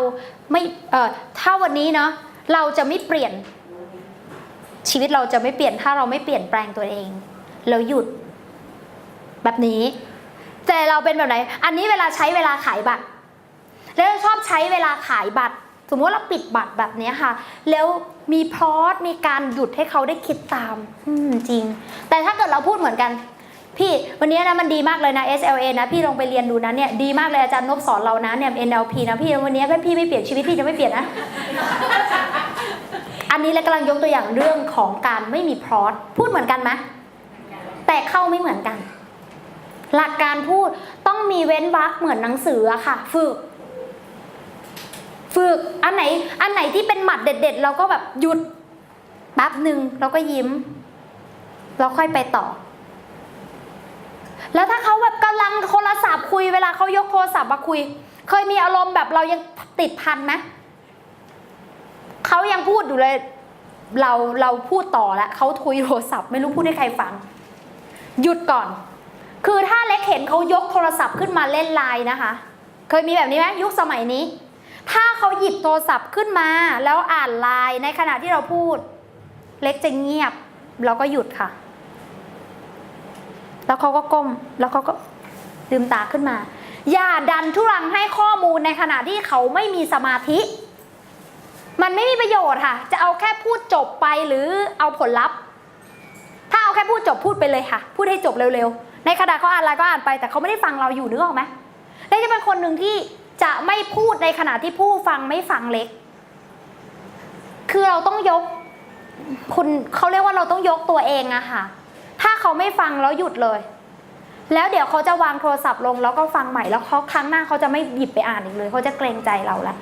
ไม่ถ้าวันนี้นะเราจะไม่เปลี่ยนชีวิตเราจะไม่เปลี่ยนถ้าเราไม่เปลี่ยนแปลงตัวเองเราหยุดแบบนี้แต่เราเป็นแบบไหนอันนี้เวลาใช้เวลาขายบัตรแล้วชอบใช้เวลาขายบัตรสมมติเราปิดบัตรแบบนี้ค่ะแล้วมีพลอตมีการหยุดให้เขาได้คิดตามจริงแต่ถ้าเกิดเราพูดเหมือนกัน พี่วันนี้นะมันดีมากเลยนะ SLA นะพี่ลองไปเรียนดูนะเนี่ยดีมากเลยอาจารย์นพสอนเรานะเนี่ย NLP นะพี่วันนี้พี่ไม่เปลี่ยนชีวิตพี่จะไม่เปลี่ยนนะ อันนี้เรากำลังยกตัวอย่างเรื่องของการไม่มีพลอตพูดเหมือนกันไหมแต่เข้าไม่เหมือนกัน หลักการพูดต้องมีเว้นวรรคเหมือนหนังสืออะค่ะฝึกอันไหนที่เป็นหมัดเด็ดๆเราก็แบบหยุดแป๊บหนึ่งเราก็ยิ้มเราค่อยไปต่อแล้วถ้าเขาแบบกำลังโทรศัพท์คุยเวลาเขายกโทรศัพท์มาคุยเคยมีอารมณ์แบบเรายังติดพันไหมเขายังพูดอยู่เลยเราพูดต่อแล้วเขาคุยโทรศัพท์ไม่รู้พูดให้ใครฟังหยุดก่อนคือถ้าเล็กเห็นเขายกโทรศัพท์ขึ้นมาเล่นไลน์นะคะเคยมีแบบนี้ไหมยุคสมัยนี้ถ้าเขาหยิบโทรศัพท์ขึ้นมาแล้วอ่านไลน์ในขณะที่เราพูดเล็กจะเงียบเราก็หยุดค่ะแล้วเขาก็ก้มแล้วเขาก็ลืมตาขึ้นมาอย่าดันทุรังให้ข้อมูลในขณะที่เขาไม่มีสมาธิมันไม่มีประโยชน์ค่ะจะเอาแค่พูดจบไปหรือเอาผลลัพธ์ถ้าเอาแค่พูดจบพูดไปเลยค่ะพูดให้จบเร็วๆในขณะเขาอ่านอะไรก็อ่านไปแต่เขาไม่ได้ฟังเราอยู่นึกออกไหมเล็กจะเป็นคนหนึ่งที่จะไม่พูดในขณะที่ผู้ฟังไม่ฟังเล็กคือเราต้องยกคุณเขาเรียกว่าเราต้องยกตัวเองอะค่ะถ้าเขาไม่ฟังแล้วหยุดเลยแล้วเดี๋ยวเขาจะวางโทรศัพท์ลงแล้วก็ฟังใหม่แล้วเขาครั้งหน้าเขาจะไม่หยิบไปอ่านอีกเลยเขาจะเกรงใจเราละ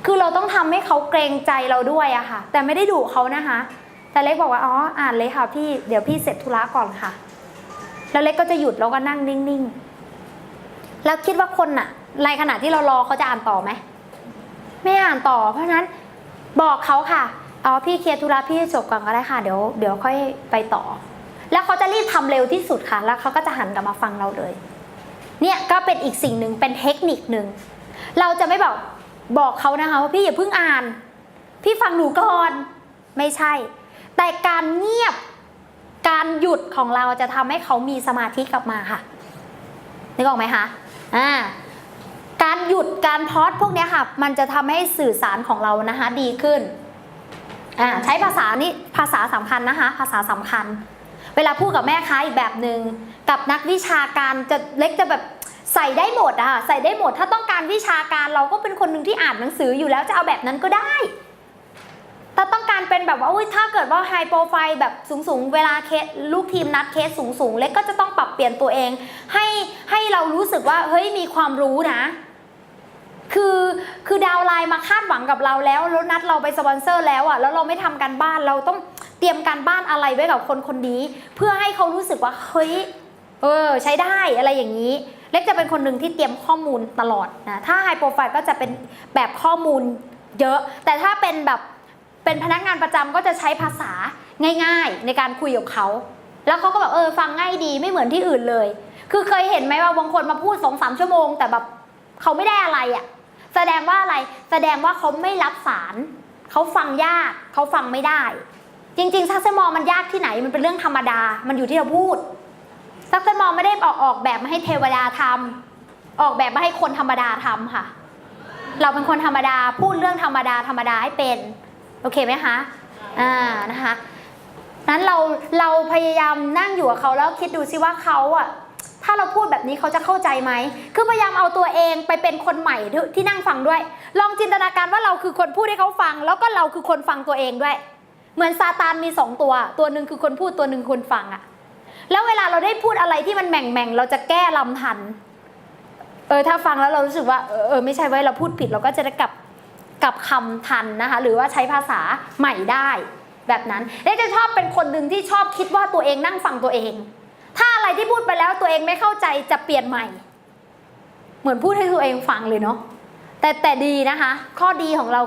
คือเราต้องทำให้เขาเกรงใจเราด้วยอะค่ะแต่ไม่ได้ดุเขานะคะแต่เล็กบอกว่าอ๋ออ่านเลยค่ะพี่เดี๋ยวพี่เสร็จธุระก่อนค่ะแล้วเล็กก็จะหยุดแล้วก็นั่งนิ่งๆแล้วคิดว่าคนอะในขณะที่เรารอเขาจะอ่านต่อไหมไม่อ่านต่อเพราะฉะนั้นบอกเขาค่ะอ๋อพี่เคลียร์ธุระพี่จบก่อนก็ได้ค่ะเดี๋ยวค่อยไปต่อแล้วเขาจะรีบทำเร็วที่สุดค่ะแล้วเขาก็จะหันกลับมาฟังเราเลยเนี่ยก็เป็นอีกสิ่งหนึ่งเป็นเทคนิคหนึ่งเราจะไม่บอกเขานะคะว่าพี่อย่าเพิ่งอ่านพี่ฟังหนูก่อนไม่ใช่แต่การเงียบการหยุดของเราจะทำให้เขามีสมาธิกลับมาค่ะนึกออกไหมคะการหยุดการพอสพวกนี้ค่ะมันจะทำให้สื่อสารของเรานะคะดีขึ้นใช้ภาษานี่ภาษาสำคัญนะคะภาษาสำคัญเวลาพูดกับแม่ค้าอีกแบบหนึ่งกับนักวิชาการจะเล็กจะแบบใส่ได้หมดอะค่ะใส่ได้หมดถ้าต้องการวิชาการเราก็เป็นคนหนึ่งที่อ่านหนังสืออยู่แล้วจะเอาแบบนั้นก็ได้ถ้าต้องการเป็นแบบว่าถ้าเกิดว่าไฮโปรไฟล์แบบสูงๆเวลาเคสลูกทีมนัดเคสสูงๆเล็กก็จะต้องปรับเปลี่ยนตัวเองให้เรารู้สึกว่าเฮ้ยมีความรู้นะคือดาวไลน์มาคาดหวังกับเราแล้วนัดเราไปสปอนเซอร์แล้วอะแล้วเราไม่ทำการบ้านเราต้องเตรียมการบ้านอะไรไว้กับคนนี้เพื่อให้เขารู้สึกว่าเฮ้ยใช้ได้อะไรอย่างนี้เล็กจะเป็นคนหนึ่งที่เตรียมข้อมูลตลอดนะถ้าไฮโปรไฟล์ก็จะเป็นแบบข้อมูลเยอะแต่ถ้าเป็นแบบเป็นพนักงานประจำก็จะใช้ภาษาง่ายๆในการคุยกับเขาแล้วเขาก็แบบฟังง่ายดีไม่เหมือนที่อื่นเลยคือเคยเห็นไหมว่าบางคนมาพูด 2-3 ชั่วโมงแต่แบบเขาไม่ได้อะไรอะแสดงว่าอะไรแสดงว่าเขาไม่รับสารเขาฟังยากเขาฟังไม่ได้จริงๆซักเซมอมันยากที่ไหนมันเป็นเรื่องธรรมดามันอยู่ที่เราพูดซักเซมอไม่ได้ออกแบบมาให้เทวดาทำออกแบบมาให้คนธรรมดาทำค่ะเราเป็นคนธรรมดาพูดเรื่องธรรมดาให้เป็นโอเคไหมคะนะคะนั้นเราพยายามนั่งอยู่กับเขาแล้วคิดดูซิว่าเขาอะถ้าเราพูดแบบนี้เขาจะเข้าใจไหมคือพยายามเอาตัวเองไปเป็นคนใหม่ที่นั่งฟังด้วยลองจินตนาการว่าเราคือคนพูดให้เขาฟังแล้วก็เราคือคนฟังตัวเองด้วยเหมือนซาตานมี2ตัวหนึ่งคือคนพูดตัวหนึ่งคนฟังอะแล้วเวลาเราได้พูดอะไรที่มันแหม่งเราจะแก้ลำทันถ้าฟังแล้วเรารู้สึกว่าไม่ใช่ไว้เราพูดผิดเราก็จะได้กลับคำทันนะคะหรือว่าใช้ภาษาใหม่ได้แบบนั้นและจะชอบเป็นคนหนึ่งที่ชอบคิดว่าตัวเองนั่งฟังตัวเองถ้าอะไรที่พูดไปแล้วตัวเองไม่เข้าใจจะเปลี่ยนใหม่เหมือนพูดให้ตัวเองฟังเลยเนาะแต่ดีนะคะข้อดีของเรา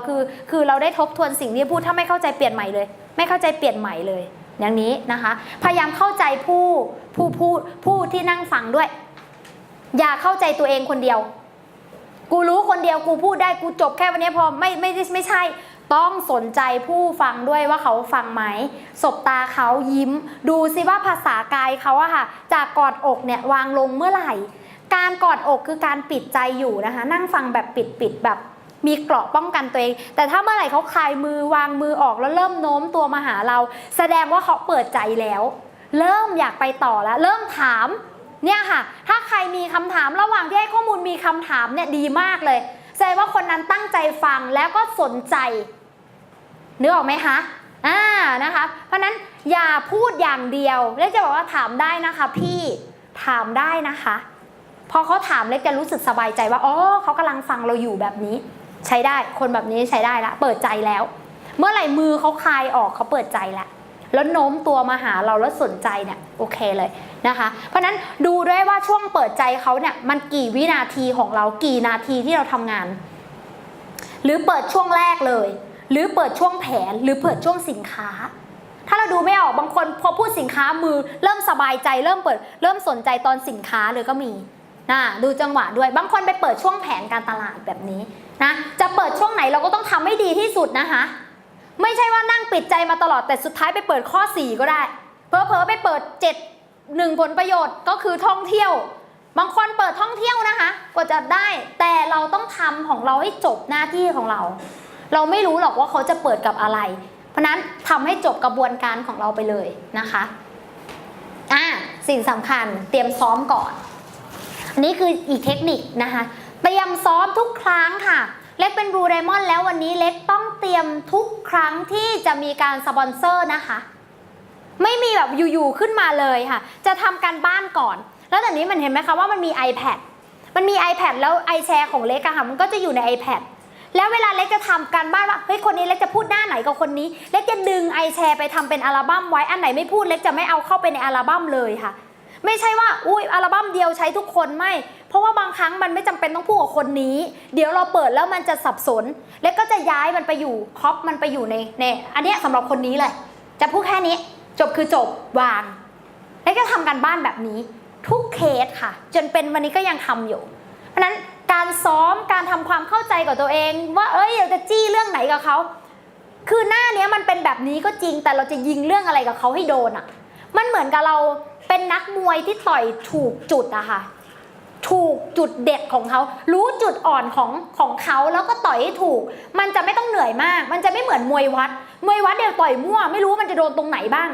คือเราได้ทบทวนสิ่งที่พูดถ้าไม่เข้าใจเปลี่ยนใหม่เลยไม่เข้าใจเปลี่ยนใหม่เลยอย่างนี้นะคะพยายามเข้าใจผู้ที่นั่งฟังด้วยอย่าเข้าใจตัวเองคนเดียวกูรู้คนเดียวกูพูดได้กูจบแค่วันนี้พอไม่ใช่ต้องสนใจผู้ฟังด้วยว่าเขาฟังไหมสบตาเขายิ้มดูสิว่าภาษากายเขาอะค่ะจากกอดอกเนี่ยวางลงเมื่อไหร่การกอดอกคือการปิดใจอยู่นะคะนั่งฟังแบบปิดแบบมีเกราะป้องกันตัวเองแต่ถ้าเมื่อไหร่เขาคลายมือวางมือออกแล้วเริ่มโน้มตัวมาหาเราแสดงว่าเขาเปิดใจแล้ว เริ่มอยากไปต่อแล้วเริ่มถามเนี่ยค่ะถ้าใครมีคำถามระหว่างที่ให้ข้อมูลมีคำถามเนี่ยดีมากเลยแสดงว่าคนนั้นตั้งใจฟังแล้วก็สนใจนึกออกไหมคะนะคะเพราะนั้นอย่าพูดอย่างเดียวเล็กจะบอกว่าถามได้นะคะพี่ถามได้นะคะพอเขาถามเล็กจะรู้สึกสบายใจว่าอ๋อเขากำลังฟังเราอยู่แบบนี้ใช้ได้คนแบบนี้ใช้ได้ละเปิดใจแล้วเมื่อไหร่มือเขาคลายออกเขาเปิดใจแล้วโน้มตัวมาหาเราแล้วสนใจเนี่ยโอเคเลยนะคะเพราะนั้นดูด้วยว่าช่วงเปิดใจเขาเนี่ยมันกี่วินาทีของเรากี่นาทีที่เราทำงานหรือเปิดช่วงแรกเลยหรือเปิดช่วงแผนหรือเปิดช่วงสินค้าถ้าเราดูไม่ออกบางคนพอพูดสินค้ามือเริ่มสบายใจเริ่มสนใจตอนสินค้าเลยก็มีดูจังหวะด้วยบางคนไปเปิดช่วงแผนการตลาดแบบนี้นะจะเปิดช่วงไหนเราก็ต้องทำให้ดีที่สุดนะคะไม่ใช่ว่านั่งปิดใจมาตลอดแต่สุดท้ายไปเปิดข้อ4ก็ได้เผลอๆไปเปิด1ผลประโยชน์ก็คือท่องเที่ยวบางคนเปิดท่องเที่ยวนะคะกว่าจะได้แต่เราต้องทำของเราให้จบหน้าที่ของเราไม่รู้หรอกว่าเขาจะเปิดกับอะไรเพราะนั้นทำให้จบกระบวนการของเราไปเลยนะคะสิ่งสำคัญเตรียมซ้อมก่อนอันนี้คืออีกเทคนิคนะคะเตรียมซ้อมทุกครั้งค่ะเล็กเป็นบลูไดมอนด์แล้ววันนี้เล็กต้องเตรียมทุกครั้งที่จะมีการสปอนเซอร์นะคะไม่มีแบบอยู่ๆขึ้นมาเลยค่ะจะทำการบ้านก่อนแล้วแต่นี้มันเห็นไหมคะว่ามันมี iPad แล้ว iShare ของเล็กอะค่ะมันก็จะอยู่ใน iPad แล้วเวลาเล็กจะทำการบ้านว่าเฮ้ยคนนี้เล็กจะพูดหน้าไหนกับคนนี้เล็กจะดึง iShare ไปทำเป็นอัลบั้มไว้อันไหนไม่พูดเล็กจะไม่เอาเข้าไปในอัลบั้มเลยค่ะไม่ใช่ว่าอุ้ยอัลบั้มเดียวใช้ทุกคนไม่เพราะว่าบางครั้งมันไม่จำเป็นต้องพูดกับคนนี้เดี๋ยวเราเปิดแล้วมันจะสับสนแล้วก็จะย้ายมันไปอยู่ครอปมันไปอยู่ในอันนี้สำหรับคนนี้เลยจะพูดแค่นี้จบคือจบวางแล้วก็ทำการบ้านแบบนี้ทุกเคสค่ะจนเป็นวันนี้ก็ยังทำอยู่เพราะฉะนั้นการซ้อมการทำความเข้าใจกับตัวเองว่าอยากจะจี้เรื่องไหนกับเขาคือหน้านี้มันเป็นแบบนี้ก็จริงแต่เราจะยิงเรื่องอะไรกับเขาให้โดนอ่ะมันเหมือนกับเราเป็นนักมวยที่ต่อยถูกจุดอะค่ะถูกจุดเด็ดของเขารู้จุดอ่อนของเขาแล้วก็ต่อยให้ถูกมันจะไม่ต้องเหนื่อยมากมันจะไม่เหมือนมวยวัดเดี๋ยวต่อยมั่วไม่รู้ว่ามันจะโดนตรงไหนบ้าง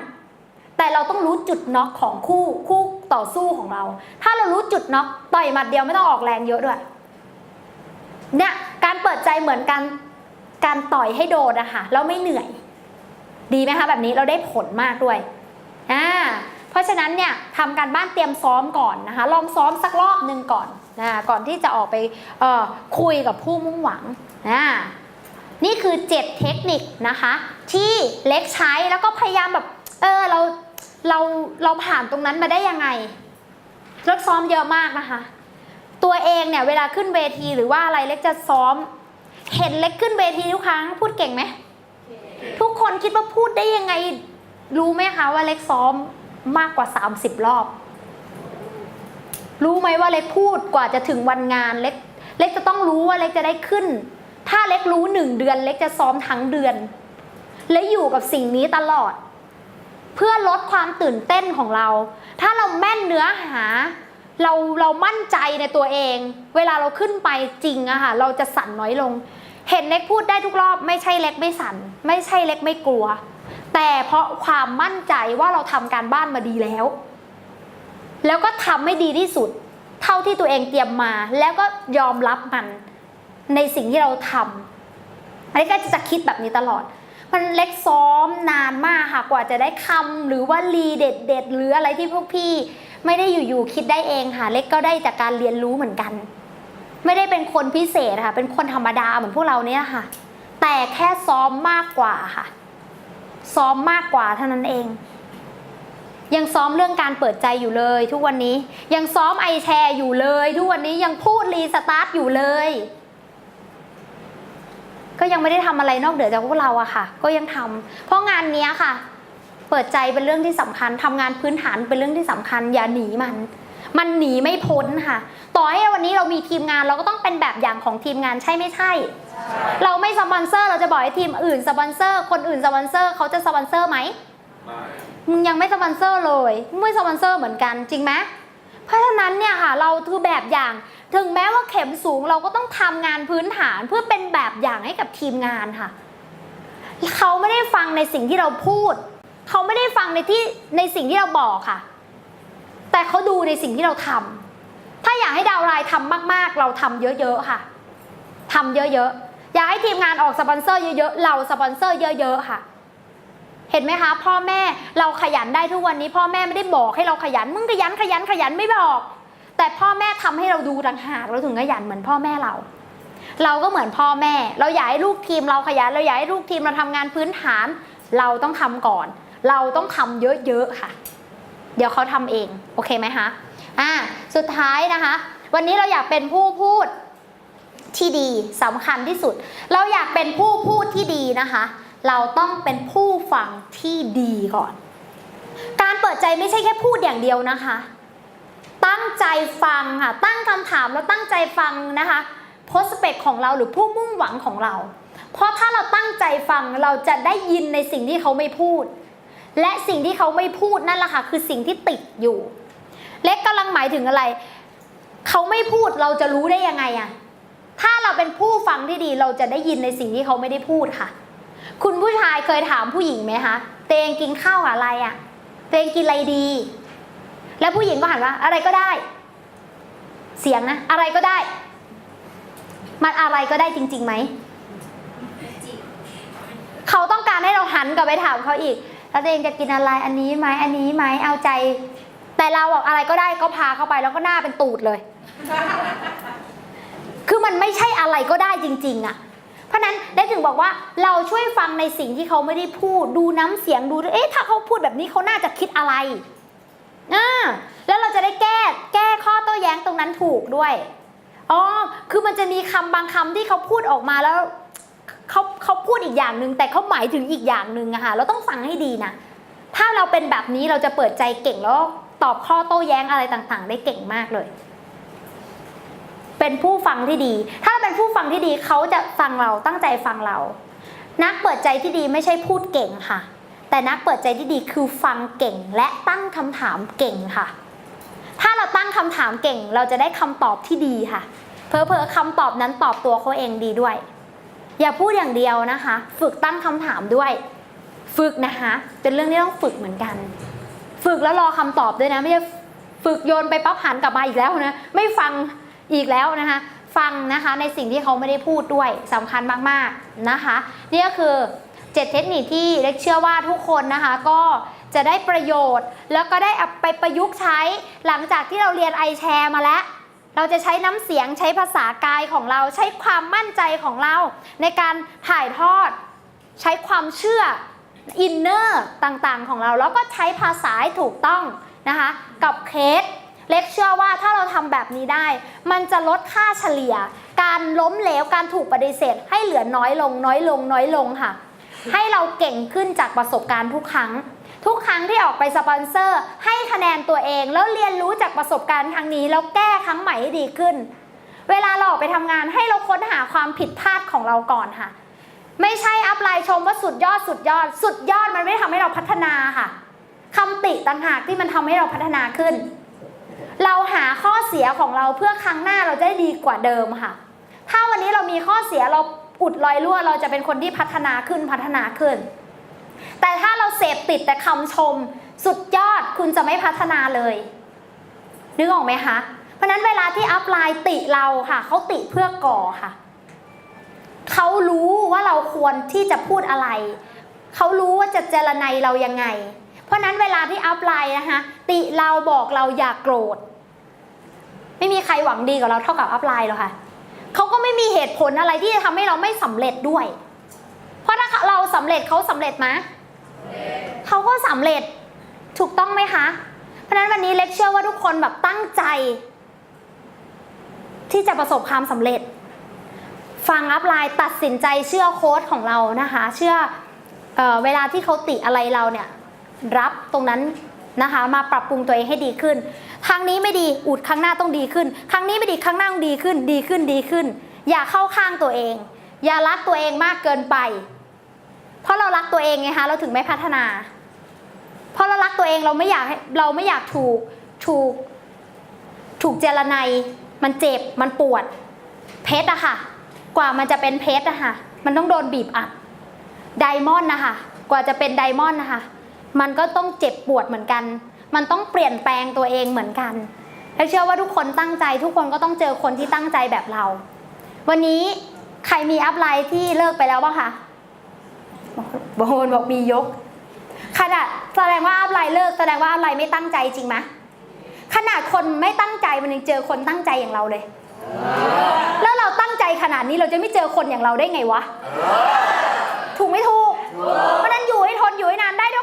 แต่เราต้องรู้จุดน็อกของคู่ต่อสู้ของเราถ้าเรารู้จุดน็อกต่อยหมัดเดียวไม่ต้องออกแรงเยอะด้วยเนี่ยการเปิดใจเหมือนการต่อยให้โดนอะค่ะแล้วไม่เหนื่อยดีไหมคะแบบนี้เราได้ผลมากด้วยเพราะฉะนั้นเนี่ยทำการบ้านเตรียมซ้อมก่อนนะคะลองซ้อมสักรอบหนึ่งก่อนก่อนที่จะออกไปคุยกับผู้มุ่งหวังนี่คือ7เทคนิคนะคะที่เล็กใช้แล้วก็พยายามแบบเราผ่านตรงนั้นมาได้ยังไงเล็กซ้อมเยอะมากนะคะตัวเองเนี่ยเวลาขึ้นเวทีหรือว่าอะไรเล็กจะซ้อมเห็นเล็กขึ้นเวทีทุกครั้งพูดเก่งไหมทุกคนคิดว่าพูดได้ยังไงรู้ไหมคะว่าเล็กซ้อมมากกว่า30รอบรู้ไหมว่าเล็กพูดกว่าจะถึงวันงานเล็กจะต้องรู้ว่าเล็กจะได้ขึ้นถ้าเล็กรู้1เดือนเล็กจะซ้อมทั้งเดือนและอยู่กับสิ่งนี้ตลอดเพื่อลดความตื่นเต้นของเราถ้าเราแม่นเนื้อหาเรามั่นใจในตัวเองเวลาเราขึ้นไปจริงอะค่ะเราจะสั่นน้อยลงเห็นเล็กพูดได้ทุกรอบไม่ใช่เล็กไม่สั่นไม่ใช่เล็กไม่กลัวแต่เพราะความมั่นใจว่าเราทำการบ้านมาดีแล้วก็ทำให้ดีที่สุดเท่าที่ตัวเองเตรียมมาแล้วก็ยอมรับมันในสิ่งที่เราทำอันนี้ก็จะคิดแบบนี้ตลอดมันเล็กซ้อมนานมากค่ะกว่าจะได้คำหรือว่าลีเด็ดหรืออะไรที่พวกพี่ไม่ได้อยู่ๆคิดได้เองค่ะเล็กก็ได้จากการเรียนรู้เหมือนกันไม่ได้เป็นคนพิเศษค่ะเป็นคนธรรมดาเหมือนพวกเราเนี่ยค่ะแต่แค่ซ้อมมากกว่าค่ะซ้อมมากกว่าเท่านั้นเองยังซ้อมเรื่องการเปิดใจอยู่เลยทุกวันนี้ยังซ้อมiShareอยู่เลยทุกวันนี้ยังพูดรีสตาร์ทอยู่เลยก็ยังไม่ได้ทำอะไรนอกเหนือจากพวกเราอะค่ะก็ยังทำเพราะงานนี้ค่ะเปิดใจเป็นเรื่องที่สำคัญทำงานพื้นฐานเป็นเรื่องที่สำคัญอย่าหนีมันหนีไม่พ้นค่ะต่อให้วันนี้เรามีทีมงานเราก็ต้องเป็นแบบอย่างของทีมงานใช่ไม่ใช่เราไม่สปอนเซอร์เราจะบอกให้ทีมอื่นสปอนเซอร์คนอื่นสปอนเซอร์เขาจะสปอนเซอร์ไหมมึงยังไม่สปอนเซอร์เลยไม่สปอนเซอร์เหมือนกันจริงไหมเพราะฉะนั้นเนี่ยค่ะเราคือแบบอย่างถึงแม้ว่าเข็มสูงเราก็ต้องทำงานพื้นฐานเพื่อเป็นแบบอย่างให้กับทีมงานค่ะเขาไม่ได้ฟังในสิ่งที่เราพูด เขาไม่ได้ฟังในสิ่งที่เราบอกค่ะ แต่เขาดูในสิ่งที่เราทำถ้าอยากให้ดาวน์ไลน์ทำมากๆเราทำเยอะๆค่ะทำเยอะๆอยากให้ทีมงานออกสปอนเซอร์เยอะๆเราสปอนเซอร์เยอะๆค่ะเห็นไหมคะพ่อแม่เราขยันได้ทุกวันนี้พ่อแม่ไม่ได้บอกให้เราขยันมึงขยันไม่บอกแต่พ่อแม่ทำให้เราดูต่างหากเราถึงขยันเหมือนพ่อแม่เราก็เหมือนพ่อแม่เราอยากให้ลูกทีมเราขยันเราอยากให้ลูกทีมเราทำงานพื้นฐานเราต้องทำก่อนเราต้องทำเยอะๆค่ะเดี๋ยวเขาทำเองโอเคไหมคะสุดท้ายนะคะวันนี้เราอยากเป็นผู้พูดที่ดีสำคัญที่สุดเราอยากเป็นผู้พูดที่ดีนะคะเราต้องเป็นผู้ฟังที่ดีก่อนการเปิดใจไม่ใช่แค่พูดอย่างเดียวนะคะตั้งใจฟังค่ะตั้งคำถามแล้วตั้งใจฟังนะคะprospectของเราหรือผู้มุ่งหวังของเราเพราะถ้าเราตั้งใจฟังเราจะได้ยินในสิ่งที่เขาไม่พูดและสิ่งที่เขาไม่พูดนั่นแหละค่ะคือสิ่งที่ติดอยู่เล็กกำลังหมายถึงอะไรเขาไม่พูดเราจะรู้ได้ยังไงอะถ้าเราเป็นผู้ฟังที่ดีเราจะได้ยินในสิ่งที่เขาไม่ได้พูดค่ะคุณผู้ชายเคยถามผู้หญิงไหมคะเตงกินข้าวอะไรอะเตงกินอะไรดีแล้วผู้หญิงก็หันว่าอะไรก็ได้เสียงนะอะไรก็ได้มันอะไรก็ได้จริงๆไหมเขาต้องการให้เราหันกลับไปถามเขาอีกแล้วตัวเองจะกินอะไรอันนี้ไหมอันนี้ไหมเอาใจแต่เราบอกอะไรก็ได้ก็พาเข้าไปแล้วก็หน้าเป็นตูดเลยคือมันไม่ใช่อะไรก็ได้จริงๆอะเพราะนั้นได้ถึงบอกว่าเราช่วยฟังในสิ่งที่เขาไม่ได้พูดดูน้ำเสียงดูถ้าเขาพูดแบบนี้เขาน่าจะคิดอะไรแล้วเราจะได้แก้ข้อโต้แย้งตรงนั้นถูกด้วยคือมันจะมีคำบางคำที่เขาพูดออกมาแล้วเขาพูดอีกอย่างหนึ่งแต่เขาหมายถึงอีกอย่างหนึ่งอะค่ะเราต้องฟังให้ดีนะถ้าเราเป็นแบบนี้เราจะเปิดใจเก่งแล้วตอบข้อโต้แย้งอะไรต่างๆได้เก่งมากเลยเป็นผู้ฟังที่ดีถ้าเป็นผู้ฟังที่ดีเขาจะฟังเราตั้งใจฟังเรานักเปิดใจที่ดีไม่ใช่พูดเก่งค่ะแต่นักเปิดใจที่ดีคือฟังเก่งและตั้งคำถามเก่งค่ะถ้าเราตั้งคำถามเก่งเราจะได้คำตอบที่ดีค่ะเผลอๆคำตอบนั้นตอบตัวเขาเองดีด้วยอย่าพูดอย่างเดียวนะคะฝึกตั้งคำถามด้วยฝึกนะคะเป็นเรื่องที่ต้องฝึกเหมือนกันฝึกแล้วรอคำตอบด้วยนะไม่ใช่ฝึกโยนไปปั๊บหันกลับมาอีกแล้วนะไม่ฟังอีกแล้วนะคะฟังนะคะในสิ่งที่เขาไม่ได้พูดด้วยสำคัญมากๆนะคะนี่ก็คือ7เทคนิคที่เล็กเชื่อว่าทุกคนนะคะก็จะได้ประโยชน์แล้วก็ได้เอาไปประยุกต์ใช้หลังจากที่เราเรียน iShare มาแล้วเราจะใช้น้ำเสียงใช้ภาษากายของเราใช้ความมั่นใจของเราในการถ่ายทอดใช้ความเชื่ออินเนอร์ต่างๆของเราแล้วก็ใช้ภาษาให้ถูกต้องนะคะกับเคสเล็กเชื่อว่าถ้าเราทำแบบนี้ได้มันจะลดค่าเฉลี่ยการล้มเหลวการถูกปฏิเสธให้เหลือน้อยลงค่ะให้เราเก่งขึ้นจากประสบการณ์ทุกครั้งที่ออกไปสปอนเซอร์ให้คะแนนตัวเองแล้วเรียนรู้จากประสบการณ์ครั้งนี้แล้วแก้ครั้งใหม่ให้ดีขึ้นเวลาเราออกไปทำงานให้เราค้นหาความผิดพลาดของเราก่อนค่ะไม่ใช่อัพไลน์ชมว่าสุดยอดมันไม่ทำให้เราพัฒนาค่ะคำติต่างหากที่มันทำให้เราพัฒนาขึ้นเราหาข้อเสียของเราเพื่อครั้งหน้าเราจะได้ดีกว่าเดิมค่ะถ้าวันนี้เรามีข้อเสียเราอุดรอยรั่วเราจะเป็นคนที่พัฒนาขึ้นแต่ถ้าเราเสพติดแต่คำชมสุดยอดคุณจะไม่พัฒนาเลยนึกออกไหมคะเพราะนั้นเวลาที่อัพไลน์ติเราค่ะเขาติเพื่อก่อค่ะเขารู้ว่าเราควรที่จะพูดอะไรเขารู้ว่าจะเจรไนเรายังไงเพราะนั้นเวลาที่อัพไลน์นะคะติเราบอกเราอย่าโกรธไม่มีใครหวังดีกับเราเท่ากับอัพไลน์หรอกค่ะเขาก็ไม่มีเหตุผลอะไรที่จะทำให้เราไม่สำเร็จด้วยเพราะถ้าเราสำเร็จเขาสำเร็จไหมเขาก็สำเร็จถูกต้องไหมคะเพราะนั้นวันนี้เล็กเชื่อว่าทุกคนแบบตั้งใจที่จะประสบความสำเร็จฟังอัพไลน์ตัดสินใจเชื่อโค้ชของเรานะคะเชื่อเวลาที่เขาติอะไรเราเนี่ยรับตรงนั้นนะคะมาปรับปรุงตัวเองให้ดีขึ้นครั้งนี้ไม่ดีอุดครั้งหน้าต้องดีขึ้นครั้งนี้ไม่ดีครั้งหน้าต้องดีขึ้นอย่าเข้าข้างตัวเองอย่ารักตัวเองมากเกินไปเพราะเรารักตัวเองไงคะเราถึงไม่พัฒนาเพราะเรารักตัวเองเราไม่อยากถูกเจรไนมันเจ็บมันปวดเพชรอะค่ะกว่ามันจะเป็นเพชรอะค่ะมันต้องโดนบีบอัดไดมอนด์นะคะกว่าจะเป็นไดมอนด์นะคะ มันก็ต้องเจ็บปวดเหมือนกันมันต้องเปลี่ยนแปลงตัวเองเหมือนกันและเชื่อว่าทุกคนตั้งใจทุกคนก็ต้องเจอคนที่ตั้งใจแบบเราวันนี้ใครมีอัพไลน์ที่เลิกไปแล้วบ้างคะบางคนบอกมียกขนาดแสดงว่าอัพไลน์เลิกแสดงว่าอัพไลน์ไม่ตั้งใจจริงไหมขนาดคนไม่ตั้งใจมันยังเจอคนตั้งใจอย่างเราเลยแล้วเราตั้งใจขนาดนี้เราจะไม่เจอคนอย่างเราได้ไงวะถูกไม่ถูกเพราะนั้นอยู่ให้ทนอยู่ให้นานได้ด้วย